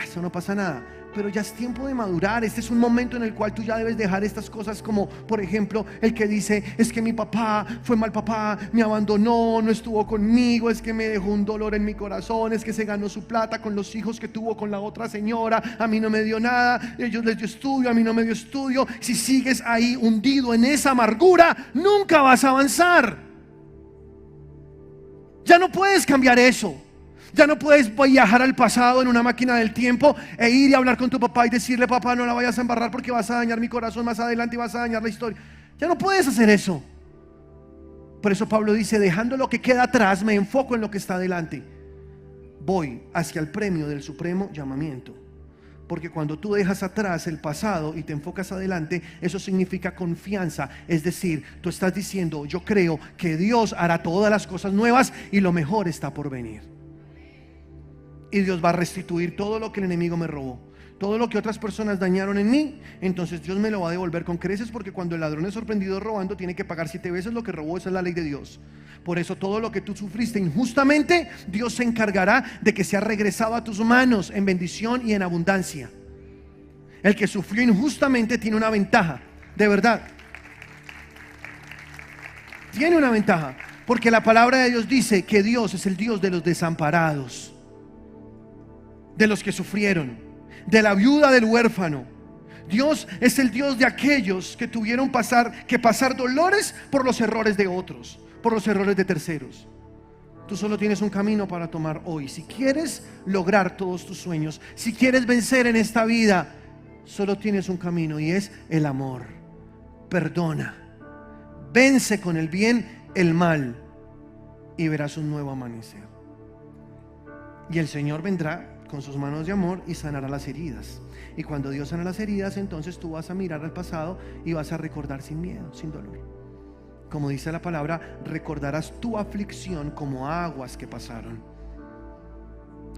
eso no pasa nada. Pero ya es tiempo de madurar. Este es un momento en el cual tú ya debes dejar estas cosas, como por ejemplo el que dice: es que mi papá fue mal papá, me abandonó, no estuvo conmigo, es que me dejó un dolor en mi corazón, es que se ganó su plata con los hijos que tuvo con la otra señora, a mí no me dio nada, ellos les dio estudio, a mí no me dio estudio. Si sigues ahí hundido en esa amargura, nunca vas a avanzar. Ya no puedes cambiar eso. Ya no puedes viajar al pasado en una máquina del tiempo e ir y hablar con tu papá y decirle: papá, no la vayas a embarrar porque vas a dañar mi corazón más adelante y vas a dañar la historia. Ya no puedes hacer eso. Por eso Pablo dice: dejando lo que queda atrás, me enfoco en lo que está adelante. Voy hacia el premio del supremo llamamiento. Porque cuando tú dejas atrás el pasado y te enfocas adelante, eso significa confianza. Es decir, tú estás diciendo: yo creo que Dios hará todas las cosas nuevas y lo mejor está por venir. Y Dios va a restituir todo lo que el enemigo me robó, todo lo que otras personas dañaron en mí. Entonces Dios me lo va a devolver con creces, porque cuando el ladrón es sorprendido robando, tiene que pagar 7 veces lo que robó. Esa es la ley de Dios. Por eso todo lo que tú sufriste injustamente, Dios se encargará de que sea regresado a tus manos en bendición y en abundancia. El que sufrió injustamente tiene una ventaja, de verdad. Tiene una ventaja, porque la palabra de Dios dice que Dios es el Dios de los desamparados, de los que sufrieron, de la viuda, del huérfano. Dios es el Dios de aquellos que tuvieron que pasar dolores por los errores de otros, por los errores de terceros. Tú solo tienes un camino para tomar hoy. Si quieres lograr todos tus sueños, si quieres vencer en esta vida, solo tienes un camino, y es el amor. Perdona, vence con el bien el mal, y verás un nuevo amanecer. Y el Señor vendrá con sus manos de amor y sanará las heridas. Y cuando Dios sana las heridas, entonces tú vas a mirar al pasado y vas a recordar sin miedo, sin dolor. Como dice la palabra, recordarás tu aflicción como aguas que pasaron.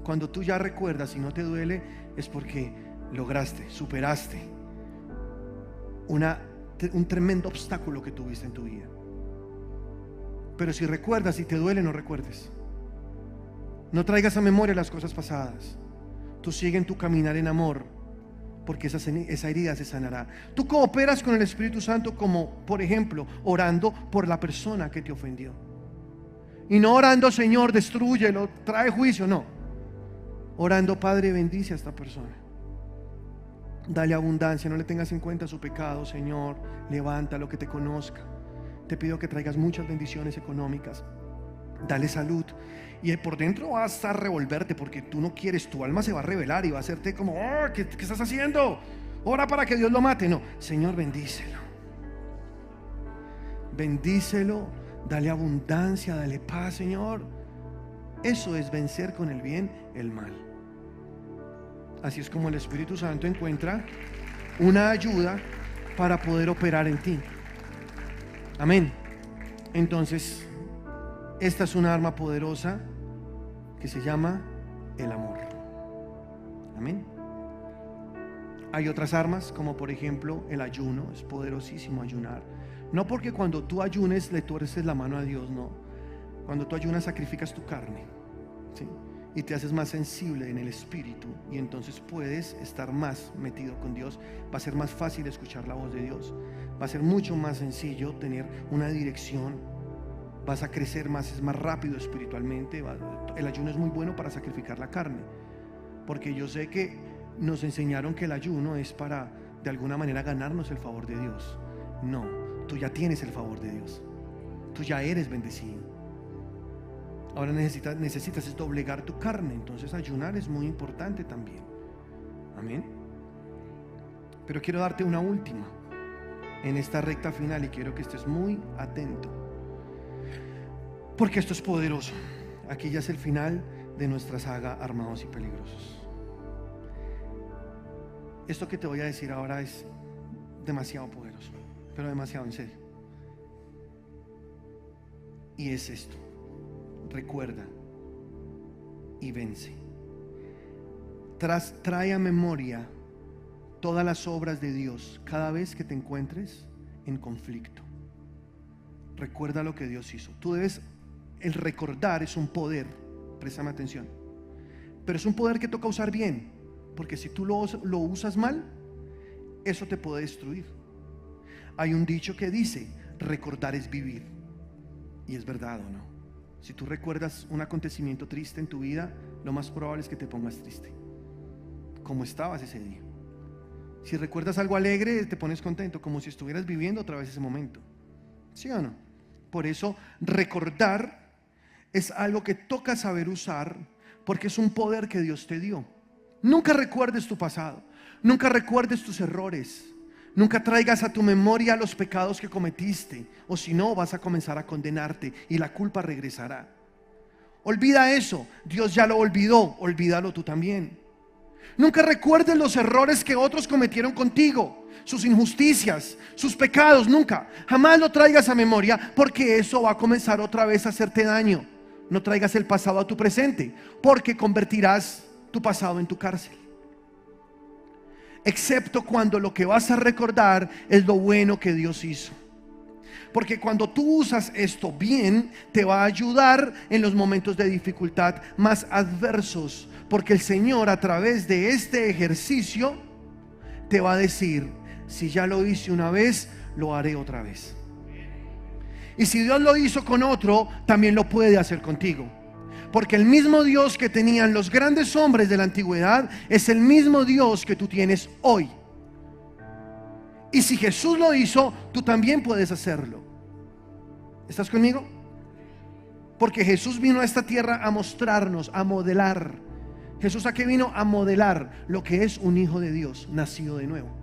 Cuando tú ya recuerdas y no te duele, es porque lograste, superaste un tremendo obstáculo que tuviste en tu vida. Pero si recuerdas y te duele, no recuerdes. No traigas a memoria las cosas pasadas. Tú sigue en tu caminar en amor, porque esa herida se sanará. Tú cooperas con el Espíritu Santo, como por ejemplo orando por la persona que te ofendió. Y no orando: Señor, destrúyelo, trae juicio. No, orando: Padre, bendice a esta persona, dale abundancia, no le tengas en cuenta su pecado. Señor, levántalo, que te conozca. Te pido que traigas muchas bendiciones económicas, dale salud. Y por dentro vas a revolverte, porque tú no quieres, tu alma se va a rebelar y va a hacerte como: oh, ¿qué estás haciendo? Ora para que Dios lo mate. No, Señor, bendícelo, bendícelo, dale abundancia, dale paz, Señor. Eso es vencer con el bien el mal. Así es como el Espíritu Santo encuentra una ayuda para poder operar en ti. Amén. Entonces, esta es una arma poderosa que se llama el amor. Amén. Hay otras armas, como por ejemplo el ayuno. Es poderosísimo ayunar. No porque cuando tú ayunes le tuerces la mano a Dios, no. Cuando tú ayunas, sacrificas tu carne, ¿sí? Y te haces más sensible en el espíritu, y entonces puedes estar más metido con Dios. Va a ser más fácil escuchar la voz de Dios. Va a ser mucho más sencillo tener una dirección. Vas a crecer más, es más rápido espiritualmente. El ayuno es muy bueno para sacrificar la carne, porque yo sé que nos enseñaron que el ayuno es para de alguna manera ganarnos el favor de Dios. No, tú ya tienes el favor de Dios, tú ya eres bendecido. Ahora necesitas es doblegar tu carne. Entonces ayunar es muy importante también. Amén. Pero quiero darte una última en esta recta final, y quiero que estés muy atento, porque esto es poderoso. Aquí ya es el final de nuestra saga Armados y Peligrosos. Esto que te voy a decir ahora es demasiado poderoso, pero demasiado en serio. Y es esto: recuerda y vence. Trae a memoria todas las obras de Dios cada vez que te encuentres en conflicto. Recuerda lo que Dios hizo. El recordar es un poder préstame atención. Pero es un poder que toca usar bien, porque si tú lo usas mal, eso te puede destruir. Hay un dicho que dice: recordar es vivir. Y es verdad, ¿o no? Si tú recuerdas un acontecimiento triste en tu vida, lo más probable es que te pongas triste, como estabas ese día. Si recuerdas algo alegre, te pones contento, como si estuvieras viviendo otra vez ese momento. ¿Sí o no? Por eso recordar es algo que toca saber usar, porque es un poder que Dios te dio. Nunca recuerdes tu pasado, nunca recuerdes tus errores, nunca traigas a tu memoria los pecados que cometiste, o si no vas a comenzar a condenarte y la culpa regresará. Olvida eso, Dios ya lo olvidó, olvídalo tú también. Nunca recuerdes los errores que otros cometieron contigo, sus injusticias, sus pecados, nunca, jamás lo traigas a memoria, porque eso va a comenzar otra vez a hacerte daño. No traigas el pasado a tu presente, porque convertirás tu pasado en tu cárcel. Excepto cuando lo que vas a recordar es lo bueno que Dios hizo. Porque cuando tú usas esto bien, te va a ayudar en los momentos de dificultad más adversos. Porque el Señor, a través de este ejercicio, te va a decir: si ya lo hice una vez, lo haré otra vez. Y si Dios lo hizo con otro, también lo puede hacer contigo. Porque el mismo Dios que tenían los grandes hombres de la antigüedad es el mismo Dios que tú tienes hoy. Y si Jesús lo hizo, tú también puedes hacerlo. ¿Estás conmigo? Porque Jesús vino a esta tierra a mostrarnos, a modelar. Jesús, ¿a qué vino? A modelar lo que es un hijo de Dios nacido de nuevo.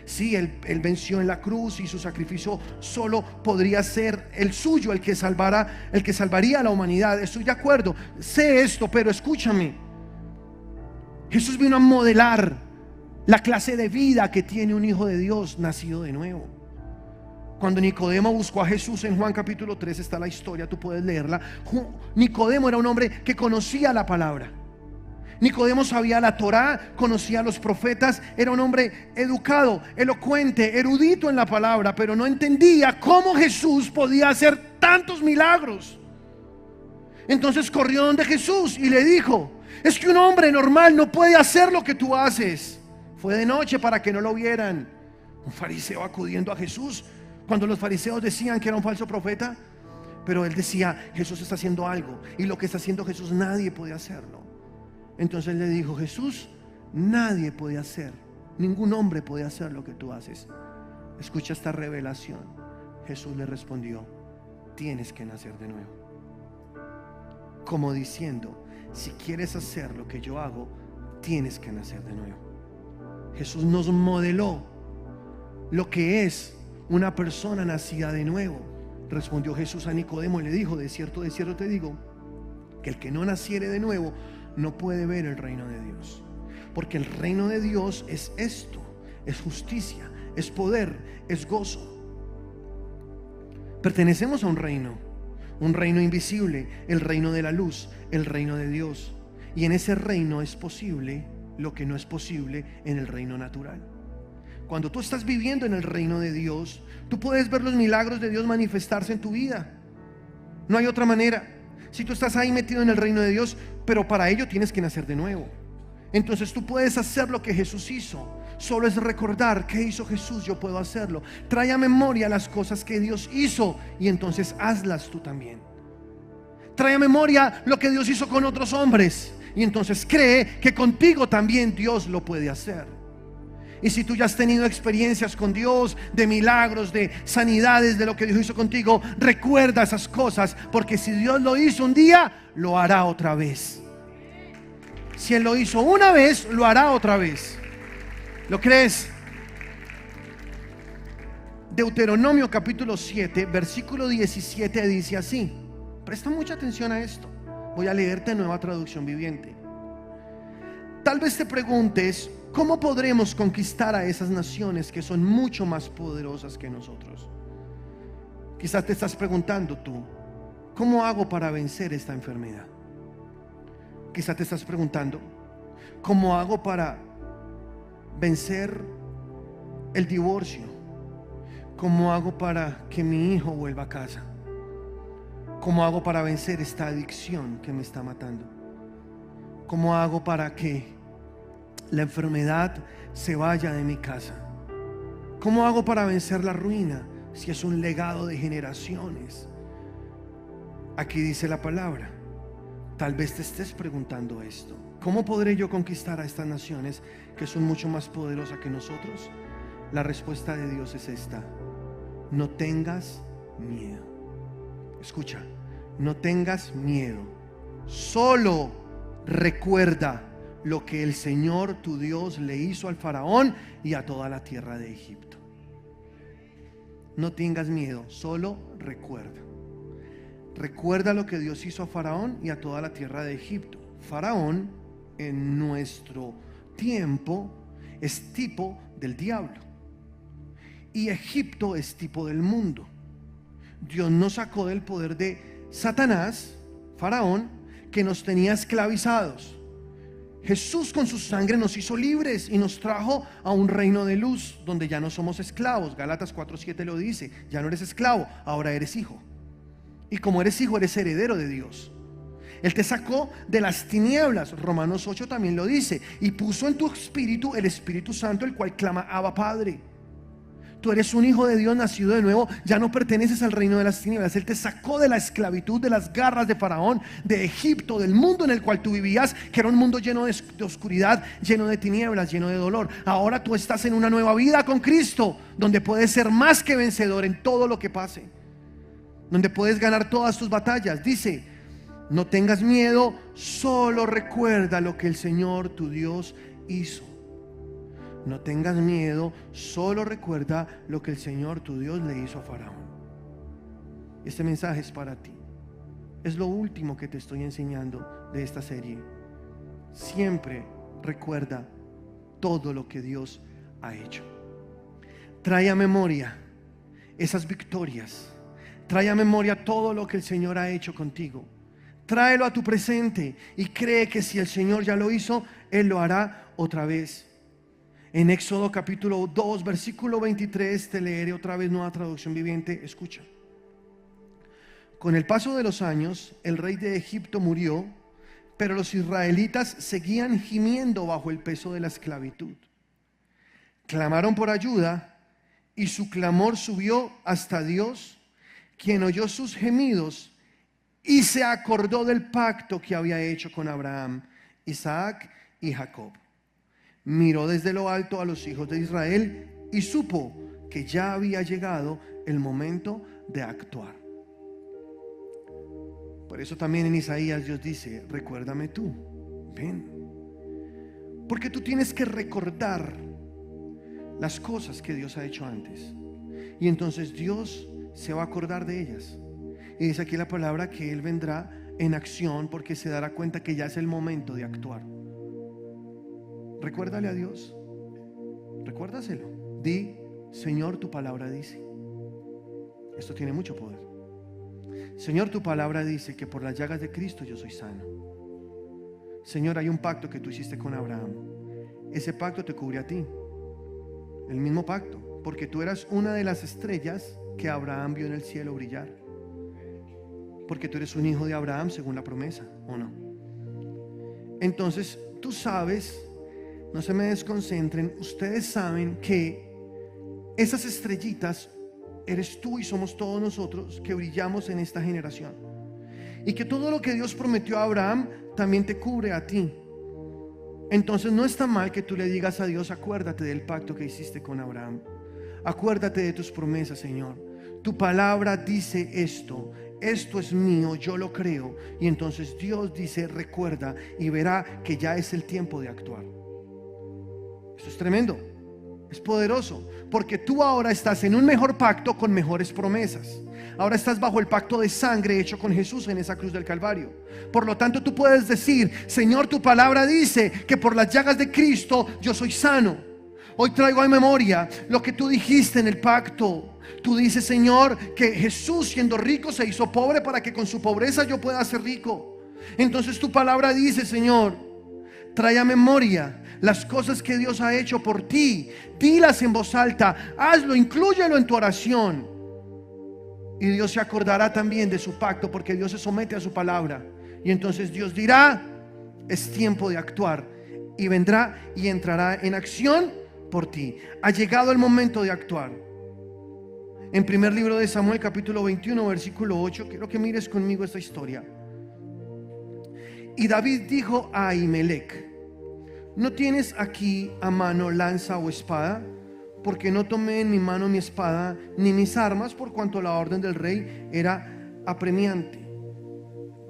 Sí, él venció en la cruz y su sacrificio solo podría ser el suyo, el que salvaría a la humanidad. Estoy de acuerdo, sé esto, pero escúchame. Jesús vino a modelar la clase de vida que tiene un hijo de Dios nacido de nuevo. Cuando Nicodemo buscó a Jesús en Juan capítulo 3 está la historia, tú puedes leerla. Nicodemo era un hombre que conocía la palabra. Nicodemo sabía la Torá, conocía a los profetas, era un hombre educado, elocuente, erudito en la palabra, pero no entendía cómo Jesús podía hacer tantos milagros. Entonces corrió donde Jesús y le dijo: es que un hombre normal no puede hacer lo que tú haces. Fue de noche para que no lo vieran. Un fariseo acudiendo a Jesús cuando los fariseos decían que era un falso profeta, pero él decía: Jesús está haciendo algo, y lo que está haciendo Jesús nadie puede hacerlo. Entonces le dijo: Jesús, nadie puede hacer, ningún hombre puede hacer lo que tú haces. Escucha esta revelación. Jesús le respondió: tienes que nacer de nuevo. Como diciendo: si quieres hacer lo que yo hago, tienes que nacer de nuevo. Jesús nos modeló lo que es una persona nacida de nuevo. Respondió Jesús a Nicodemo y le dijo: de cierto te digo, que el que no naciere de nuevo no puede ver el reino de Dios. Porque el reino de Dios es esto: es justicia, es poder, es gozo. Pertenecemos a un reino invisible, el reino de la luz, el reino de Dios. Y en ese reino es posible lo que no es posible en el reino natural. Cuando tú estás viviendo en el reino de Dios, tú puedes ver los milagros de Dios manifestarse en tu vida. No hay otra manera. Si tú estás ahí metido en el reino de Dios, pero para ello tienes que nacer de nuevo. Entonces tú puedes hacer lo que Jesús hizo. Solo es recordar: ¿qué hizo Jesús? Yo puedo hacerlo. Trae a memoria las cosas que Dios hizo y entonces hazlas tú también. Trae a memoria lo que Dios hizo con otros hombres y entonces cree que contigo también Dios lo puede hacer. Y si tú ya has tenido experiencias con Dios, de milagros, de sanidades, de lo que Dios hizo contigo, recuerda esas cosas, porque si Dios lo hizo un día, lo hará otra vez. Si Él lo hizo una vez, lo hará otra vez. ¿Lo crees? Deuteronomio capítulo 7, versículo 17 dice así. Presta mucha atención a esto. Voy a leerte Nueva Traducción Viviente. Tal vez te preguntes: ¿cómo podremos conquistar a esas naciones que son mucho más poderosas que nosotros? Quizás te estás preguntando tú: ¿cómo hago para vencer esta enfermedad? Quizás te estás preguntando: ¿cómo hago para vencer el divorcio? ¿Cómo hago para que mi hijo vuelva a casa? ¿Cómo hago para vencer esta adicción que me está matando? ¿Cómo hago para que la enfermedad se vaya de mi casa? ¿Cómo hago para vencer la ruina si es un legado de generaciones? Aquí dice la palabra. Tal vez te estés preguntando esto: ¿cómo podré yo conquistar a estas naciones que son mucho más poderosas que nosotros? La respuesta de Dios es esta: no tengas miedo. Escucha, no tengas miedo. Solo recuerda lo que el Señor tu Dios le hizo al faraón y a toda la tierra de Egipto. No tengas miedo, solo recuerda. Recuerda lo que Dios hizo a Faraón y a toda la tierra de Egipto. Faraón en nuestro tiempo es tipo del diablo y Egipto es tipo del mundo. Dios nos sacó del poder de Satanás, Faraón, que nos tenía esclavizados. Jesús con su sangre nos hizo libres y nos trajo a un reino de luz donde ya no somos esclavos. Gálatas 4:7 lo dice: ya no eres esclavo, ahora eres hijo. Y como eres hijo, eres heredero de Dios. Él te sacó de las tinieblas, Romanos 8 también lo dice, y puso en tu espíritu el Espíritu Santo, el cual clama: Abba, Padre. Tú eres un hijo de Dios nacido de nuevo, ya no perteneces al reino de las tinieblas. Él te sacó de la esclavitud, de las garras de Faraón, de Egipto, del mundo en el cual tú vivías, que era un mundo lleno de oscuridad, lleno de tinieblas, lleno de dolor. Ahora tú estás en una nueva vida con Cristo, donde puedes ser más que vencedor en todo lo que pase, donde puedes ganar todas tus batallas. Dice: no tengas miedo, solo recuerda lo que el Señor tu Dios hizo. No tengas miedo, solo recuerda lo que el Señor tu Dios le hizo a Faraón. Este mensaje es para ti. Es lo último que te estoy enseñando de esta serie. Siempre recuerda todo lo que Dios ha hecho. Trae a memoria esas victorias. Trae a memoria todo lo que el Señor ha hecho contigo. Tráelo a tu presente y cree que si el Señor ya lo hizo, Él lo hará otra vez. En Éxodo capítulo 2 versículo 23 te leeré otra vez, Nueva Traducción Viviente. Escucha: con el paso de los años, el rey de Egipto murió, pero los israelitas seguían gimiendo bajo el peso de la esclavitud. Clamaron por ayuda y su clamor subió hasta Dios, quien oyó sus gemidos y se acordó del pacto que había hecho con Abraham, Isaac y Jacob. Miró desde lo alto a los hijos de Israel y supo que ya había llegado el momento de actuar. Por eso también en Isaías Dios dice: recuérdame tú, ven. Porque tú tienes que recordar las cosas que Dios ha hecho antes, y entonces Dios se va a acordar de ellas. Y dice aquí la palabra que Él vendrá en acción porque se dará cuenta que ya es el momento de actuar. Recuérdale a Dios, recuérdaselo. Di: Señor, tu palabra dice. Esto tiene mucho poder. Señor, tu palabra dice que por las llagas de Cristo yo soy sano. Señor, hay un pacto que tú hiciste con Abraham. Ese pacto te cubre a ti. El mismo pacto, porque tú eras una de las estrellas que Abraham vio en el cielo brillar. Porque tú eres un hijo de Abraham según la promesa, ¿o no? Entonces tú sabes, no se me desconcentren, ustedes saben que esas estrellitas eres tú y somos todos nosotros que brillamos en esta generación, y que todo lo que Dios prometió a Abraham también te cubre a ti. Entonces no está mal que tú le digas a Dios: acuérdate del pacto que hiciste con Abraham, acuérdate de tus promesas, Señor. Tu palabra dice esto es mío, yo lo creo. Y entonces Dios dice: recuerda, y verá que ya es el tiempo de actuar. Esto es tremendo, es poderoso, porque tú ahora estás en un mejor pacto con mejores promesas. Ahora estás bajo el pacto de sangre hecho con Jesús en esa cruz del Calvario. Por lo tanto tú puedes decir: Señor, tu palabra dice que por las llagas de Cristo yo soy sano. Hoy traigo a memoria lo que tú dijiste en el pacto. Tú dices, Señor, que Jesús, siendo rico, se hizo pobre para que con su pobreza yo pueda ser rico. Entonces tu palabra dice, Señor, trae a memoria las cosas que Dios ha hecho por ti. Dilas en voz alta, hazlo, inclúyelo en tu oración. Y Dios se acordará también de su pacto, porque Dios se somete a su palabra. Y entonces Dios dirá: es tiempo de actuar. Y vendrá y entrará en acción por ti. Ha llegado el momento de actuar. En primer libro de Samuel, capítulo 21, versículo 8, quiero que mires conmigo esta historia. Y David dijo a Ahimelech: ¿no tienes aquí a mano lanza o espada? Porque no tomé en mi mano mi espada ni mis armas, por cuanto la orden del rey era apremiante.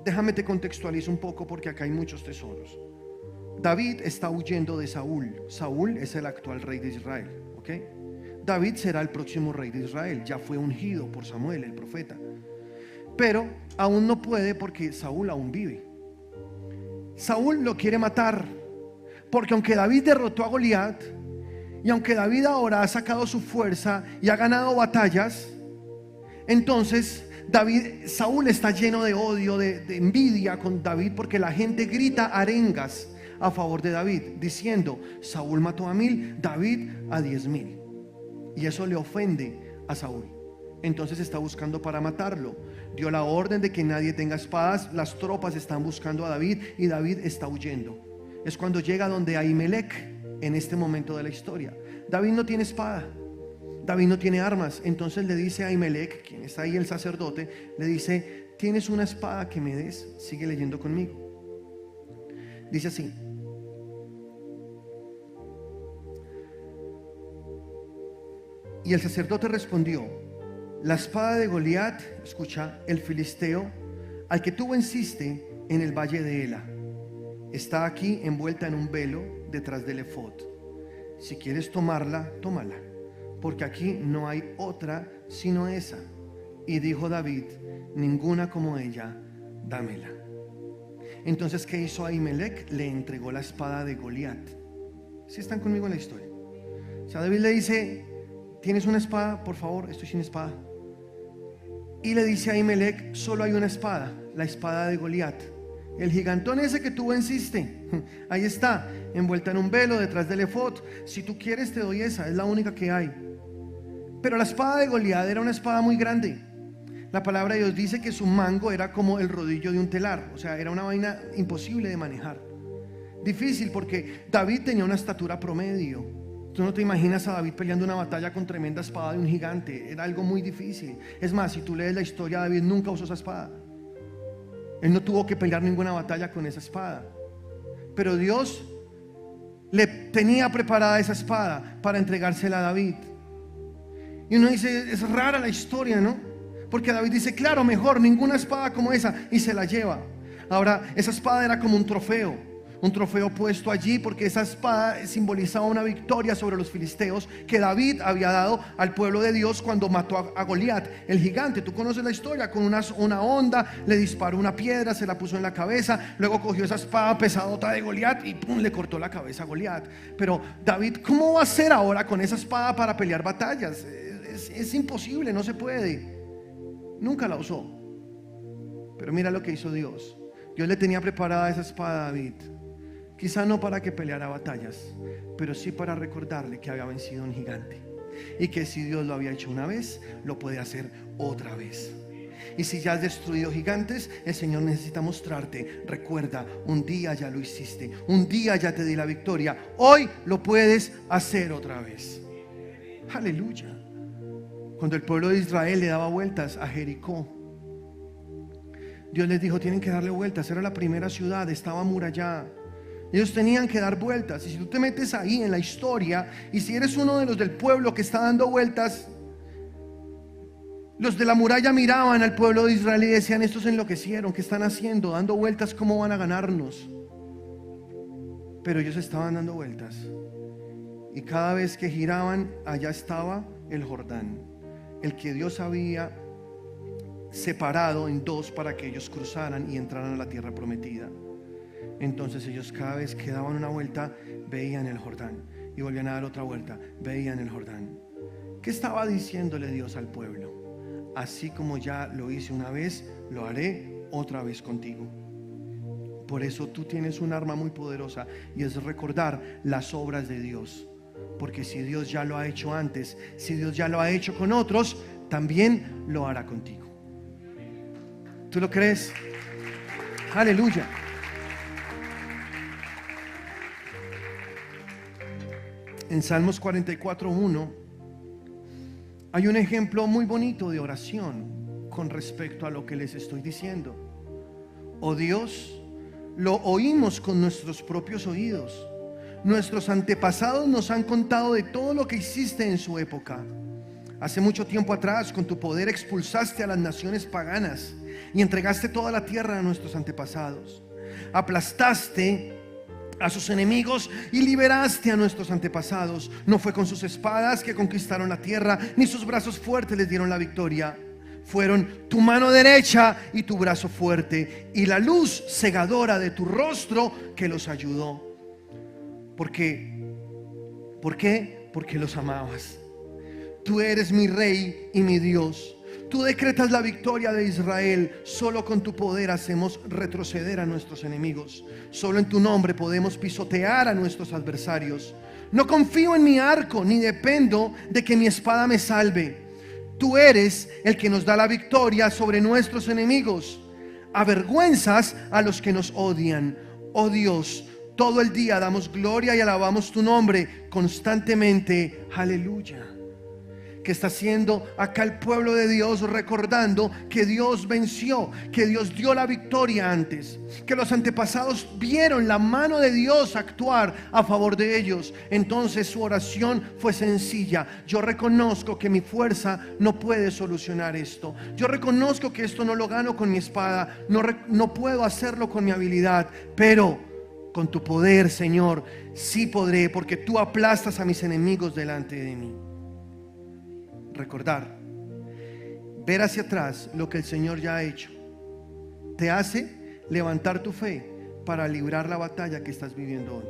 Déjame te contextualizo un poco, porque acá hay muchos tesoros. David está huyendo de Saúl. Saúl es el actual rey de Israel, ¿ok? David será el próximo rey de Israel. Ya fue ungido por Samuel, el profeta. Pero aún no puede, porque Saúl aún vive. Saúl lo quiere matar, porque aunque David derrotó a Goliat, y aunque David ahora ha sacado su fuerza y ha ganado batallas, entonces Saúl está lleno de odio, de envidia con David, porque la gente grita arengas a favor de David, diciendo: Saúl mató a 1000, David a 10,000. Y eso le ofende a Saúl. Entonces está buscando para matarlo. Dio la orden de que nadie tenga espadas. Las tropas están buscando a David y David está huyendo. Es cuando llega donde Ahimelech, en este momento de la historia. David no tiene espada, David no tiene armas. Entonces le dice a Ahimelech, quien está ahí, el sacerdote, le dice: ¿tienes una espada que me des? Sigue leyendo conmigo. Dice así: y el sacerdote respondió: la espada de Goliat, escucha, el filisteo, al que tú venciste en el valle de Ela, está aquí envuelta en un velo detrás del efod. Si quieres tomarla, tómala, porque aquí no hay otra sino esa. Y dijo David: ninguna como ella, dámela. Entonces, ¿qué hizo Ahimelech? Le entregó la espada de Goliat. ¿Sí están conmigo en la historia? O sea, David le dice: ¿tienes una espada? Por favor, estoy sin espada. Y le dice a Ahimelech: solo hay una espada, la espada de Goliat, el gigantón ese que tú venciste. Ahí está, envuelta en un velo detrás del efod. Si tú quieres te doy esa, es la única que hay. Pero la espada de Goliat era una espada muy grande. La palabra de Dios dice que su mango era como el rodillo de un telar. O sea, era una vaina imposible de manejar. Difícil, porque David tenía una estatura promedio. Tú no te imaginas a David peleando una batalla con tremenda espada de un gigante. Era algo muy difícil. Es más, si tú lees la historia, David nunca usó esa espada. Él no tuvo que pelear ninguna batalla con esa espada. Pero Dios le tenía preparada esa espada para entregársela a David. Y uno dice: es rara la historia, ¿no? Porque David dice: claro, mejor, ninguna espada como esa. Y se la lleva. Ahora, esa espada era como un trofeo puesto allí, porque esa espada simbolizaba una victoria sobre los filisteos que David había dado al pueblo de Dios cuando mató a Goliat, el gigante. Tú conoces la historia. Con una honda le disparó una piedra, se la puso en la cabeza, luego cogió esa espada pesadota de Goliat y ¡pum!, le cortó la cabeza a Goliat. Pero David, ¿cómo va a hacer ahora con esa espada para pelear batallas? Es imposible, no se puede. Nunca la usó. Pero mira lo que hizo Dios. Dios le tenía preparada esa espada a David. Quizá no para que peleara batallas, pero sí para recordarle que había vencido a un gigante, y que si Dios lo había hecho una vez, lo puede hacer otra vez. Y si ya has destruido gigantes, el Señor necesita mostrarte: recuerda, un día ya lo hiciste, un día ya te di la victoria, hoy lo puedes hacer otra vez. Aleluya. Cuando el pueblo de Israel le daba vueltas a Jericó, Dios les dijo: tienen que darle vueltas. Era la primera ciudad, estaba amurallada. Ellos tenían que dar vueltas. Y si tú te metes ahí en la historia, y si eres uno de los del pueblo que está dando vueltas, los de la muralla miraban al pueblo de Israel y decían: estos enloquecieron, ¿qué están haciendo? Dando vueltas, ¿cómo van a ganarnos? Pero ellos estaban dando vueltas, y cada vez que giraban, allá estaba el Jordán, el que Dios había separado en dos para que ellos cruzaran y entraran a la tierra prometida. Entonces ellos, cada vez que daban una vuelta, veían el Jordán, y volvían a dar otra vuelta, veían el Jordán. ¿Qué estaba diciéndole Dios al pueblo? Así como ya lo hice una vez, lo haré otra vez contigo. Por eso tú tienes un arma muy poderosa, y es recordar las obras de Dios. Porque si Dios ya lo ha hecho antes, si Dios ya lo ha hecho con otros, también lo hará contigo. ¿Tú lo crees? Aleluya. En Salmos 44:1 hay un ejemplo muy bonito de oración con respecto a lo que les estoy diciendo. Oh Dios, lo oímos con nuestros propios oídos. Nuestros antepasados nos han contado de todo lo que hiciste en su época. Hace mucho tiempo atrás, con tu poder expulsaste a las naciones paganas y entregaste toda la tierra a nuestros antepasados. Aplastaste a sus enemigos y liberaste a nuestros antepasados. No fue con sus espadas que conquistaron la tierra, ni sus brazos fuertes les dieron la victoria. Fueron tu mano derecha y tu brazo fuerte y la luz cegadora de tu rostro que los ayudó. ¿Por qué? Porque los amabas. Tú eres mi rey y mi Dios. Tú decretas la victoria de Israel. Solo con tu poder hacemos retroceder a nuestros enemigos. Solo en tu nombre podemos pisotear a nuestros adversarios. No confío en mi arco, ni dependo de que mi espada me salve. Tú eres el que nos da la victoria sobre nuestros enemigos. Avergüenzas a los que nos odian. Oh Dios, todo el día damos gloria y alabamos tu nombre constantemente. Aleluya. Que está haciendo acá el pueblo de Dios, recordando que Dios venció, que Dios dio la victoria antes, que los antepasados vieron la mano de Dios actuar a favor de ellos. Entonces su oración fue sencilla: yo reconozco que mi fuerza no puede solucionar esto. Yo reconozco que esto no lo gano con mi espada, no puedo hacerlo con mi habilidad, pero con tu poder, Señor, sí podré, porque tú aplastas a mis enemigos delante de mí. Recordar, ver hacia atrás lo que el Señor ya ha hecho, te hace levantar tu fe para librar la batalla que estás viviendo hoy.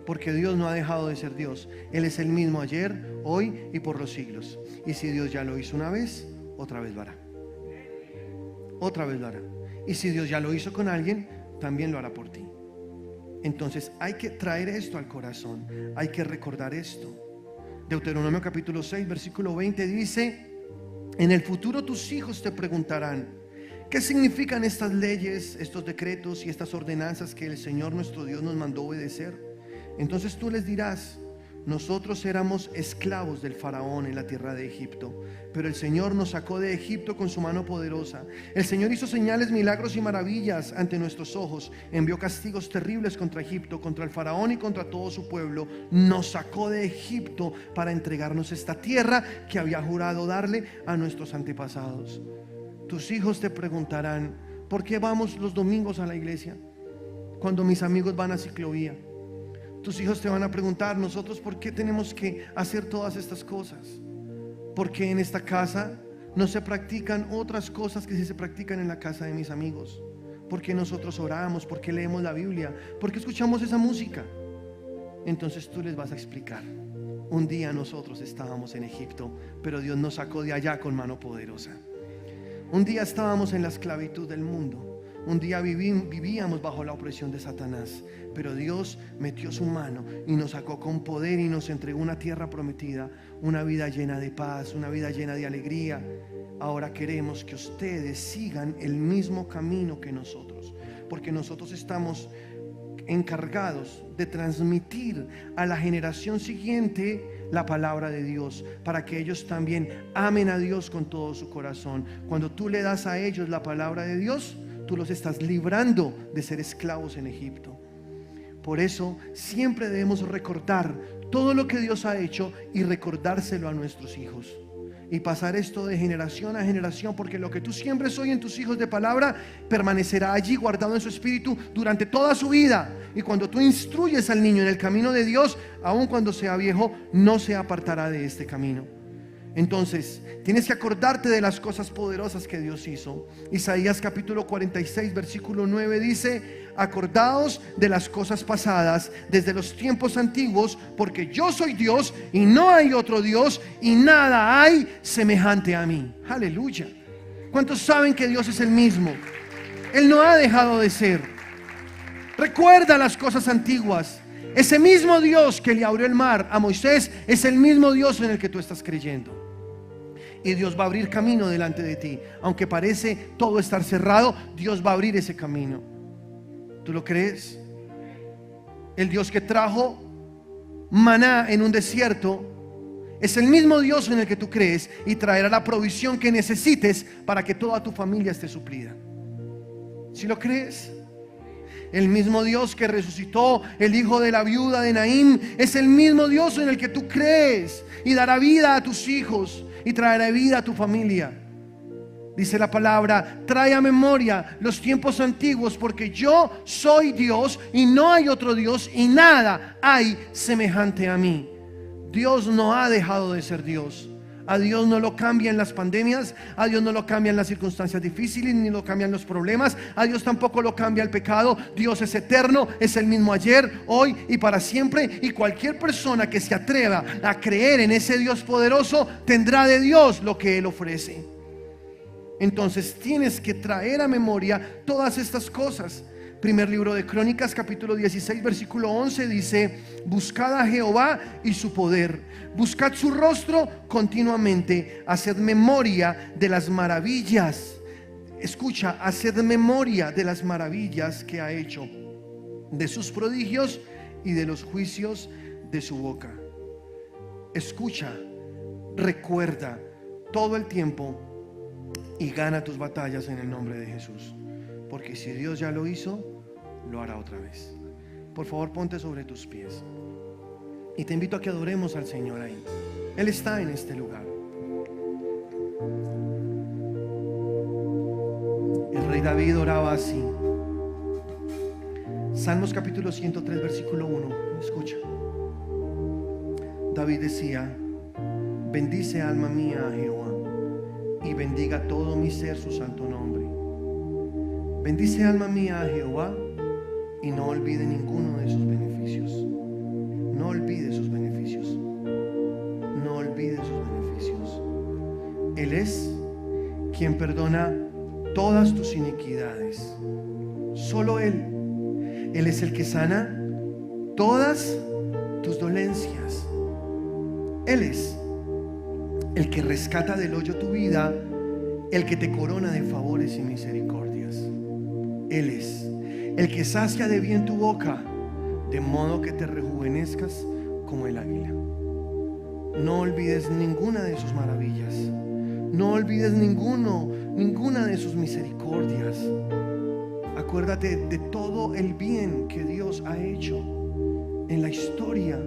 Porque Dios no ha dejado de ser Dios. Él es el mismo ayer, hoy y por los siglos. Y si Dios ya lo hizo una vez, otra vez lo hará. Otra vez lo hará. Y si Dios ya lo hizo con alguien, también lo hará por ti. Entonces hay que traer esto al corazón. Hay que recordar esto. Deuteronomio capítulo 6 versículo 20 dice: en el futuro tus hijos te preguntarán, ¿qué significan estas leyes, estos decretos y estas ordenanzas que el Señor nuestro Dios nos mandó obedecer? Entonces tú les dirás: nosotros éramos esclavos del faraón en la tierra de Egipto, pero el Señor nos sacó de Egipto con su mano poderosa. El Señor hizo señales, milagros y maravillas ante nuestros ojos. Envió castigos terribles contra Egipto, contra el faraón y contra todo su pueblo. Nos sacó de Egipto para entregarnos esta tierra que había jurado darle a nuestros antepasados. Tus hijos te preguntarán: ¿por qué vamos los domingos a la iglesia cuando mis amigos van a ciclovía? Tus hijos te van a preguntar: nosotros, ¿por qué tenemos que hacer todas estas cosas? Porque en esta casa no se practican otras cosas que sí se practican en la casa de mis amigos. Porque nosotros oramos, porque leemos la Biblia, porque escuchamos esa música. Entonces tú les vas a explicar: un día nosotros estábamos en Egipto, pero Dios nos sacó de allá con mano poderosa. Un día estábamos en la esclavitud del mundo. Un día vivíamos bajo la opresión de Satanás, pero Dios metió su mano y nos sacó con poder y nos entregó una tierra prometida, una vida llena de paz, una vida llena de alegría. Ahora queremos que ustedes sigan el mismo camino que nosotros, porque nosotros estamos encargados de transmitir a la generación siguiente la palabra de Dios, para que ellos también amen a Dios con todo su corazón. Cuando tú le das a ellos la palabra de Dios, tú los estás librando de ser esclavos en Egipto. Por eso siempre debemos recordar todo lo que Dios ha hecho y recordárselo a nuestros hijos, y pasar esto de generación a generación, porque lo que tú siembres hoy en tus hijos de palabra permanecerá allí guardado en su espíritu durante toda su vida. Y cuando tú instruyes al niño en el camino de Dios, aun cuando sea viejo, no se apartará de este camino. Entonces tienes que acordarte de las cosas poderosas que Dios hizo. Isaías capítulo 46 versículo 9 dice: acordaos de las cosas pasadas desde los tiempos antiguos, porque yo soy Dios y no hay otro Dios, y nada hay semejante a mí. Aleluya. ¿Cuántos saben que Dios es el mismo? Él no ha dejado de ser. Recuerda las cosas antiguas. Ese mismo Dios que le abrió el mar a Moisés es el mismo Dios en el que tú estás creyendo. y Dios va a abrir camino delante de ti. Aunque parece todo estar cerrado, Dios va a abrir ese camino. ¿Tú lo crees? El Dios que trajo maná en un desierto es el mismo Dios en el que tú crees y traerá la provisión que necesites para que toda tu familia esté suplida. ¿Sí lo crees? El mismo Dios que resucitó el hijo de la viuda de Naín es el mismo Dios en el que tú crees y dará vida a tus hijos y traerá vida a tu familia. Dice la palabra: trae a memoria los tiempos antiguos, porque yo soy Dios y no hay otro Dios, y nada hay semejante a mí. Dios no ha dejado de ser Dios. A Dios no lo cambian las pandemias, a Dios no lo cambian las circunstancias difíciles, ni lo cambian los problemas, a Dios tampoco lo cambia el pecado. Dios es eterno, es el mismo ayer, hoy y para siempre. Y cualquier persona que se atreva a creer en ese Dios poderoso tendrá de Dios lo que Él ofrece. Entonces tienes que traer a memoria todas estas cosas. Primer libro de Crónicas, capítulo 16, versículo 11 dice: buscad a Jehová y su poder, buscad su rostro continuamente, haced memoria de las maravillas. Escucha, haced memoria de las maravillas que ha hecho, de sus prodigios y de los juicios de su boca. Escucha, recuerda todo el tiempo y gana tus batallas en el nombre de Jesús. Porque si Dios ya lo hizo, lo hará otra vez. Por favor, ponte sobre tus pies. Y te invito a que adoremos al Señor ahí. Él está en este lugar. El rey David oraba así. Salmos capítulo 103, versículo 1. Escucha. David decía: bendice alma mía a Jehová, y bendiga todo mi ser su santo nombre. Bendice alma mía a Jehová, y no olvide ninguno de sus beneficios. No olvide sus beneficios. No olvide sus beneficios. Él es quien perdona todas tus iniquidades. Solo Él. Él es el que sana todas tus dolencias. Él es el que rescata del hoyo tu vida, el que te corona de favores y misericordias. Él es el que sacia de bien tu boca, de modo que te rejuvenezcas como el águila. No olvides ninguna de sus maravillas. No olvides ninguna de sus misericordias. Acuérdate de todo el bien que Dios ha hecho en la historia.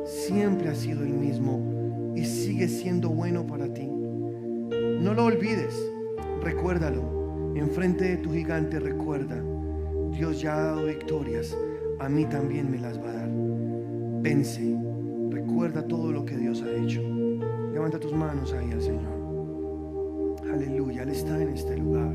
Siempre ha sido el mismo y sigue siendo bueno para ti. No lo olvides, recuérdalo. Enfrente de tu gigante, recuerda: Dios ya ha dado victorias, a mí también me las va a dar. Vence, recuerda todo lo que Dios ha hecho. Levanta tus manos ahí al Señor. Aleluya, Él está en este lugar.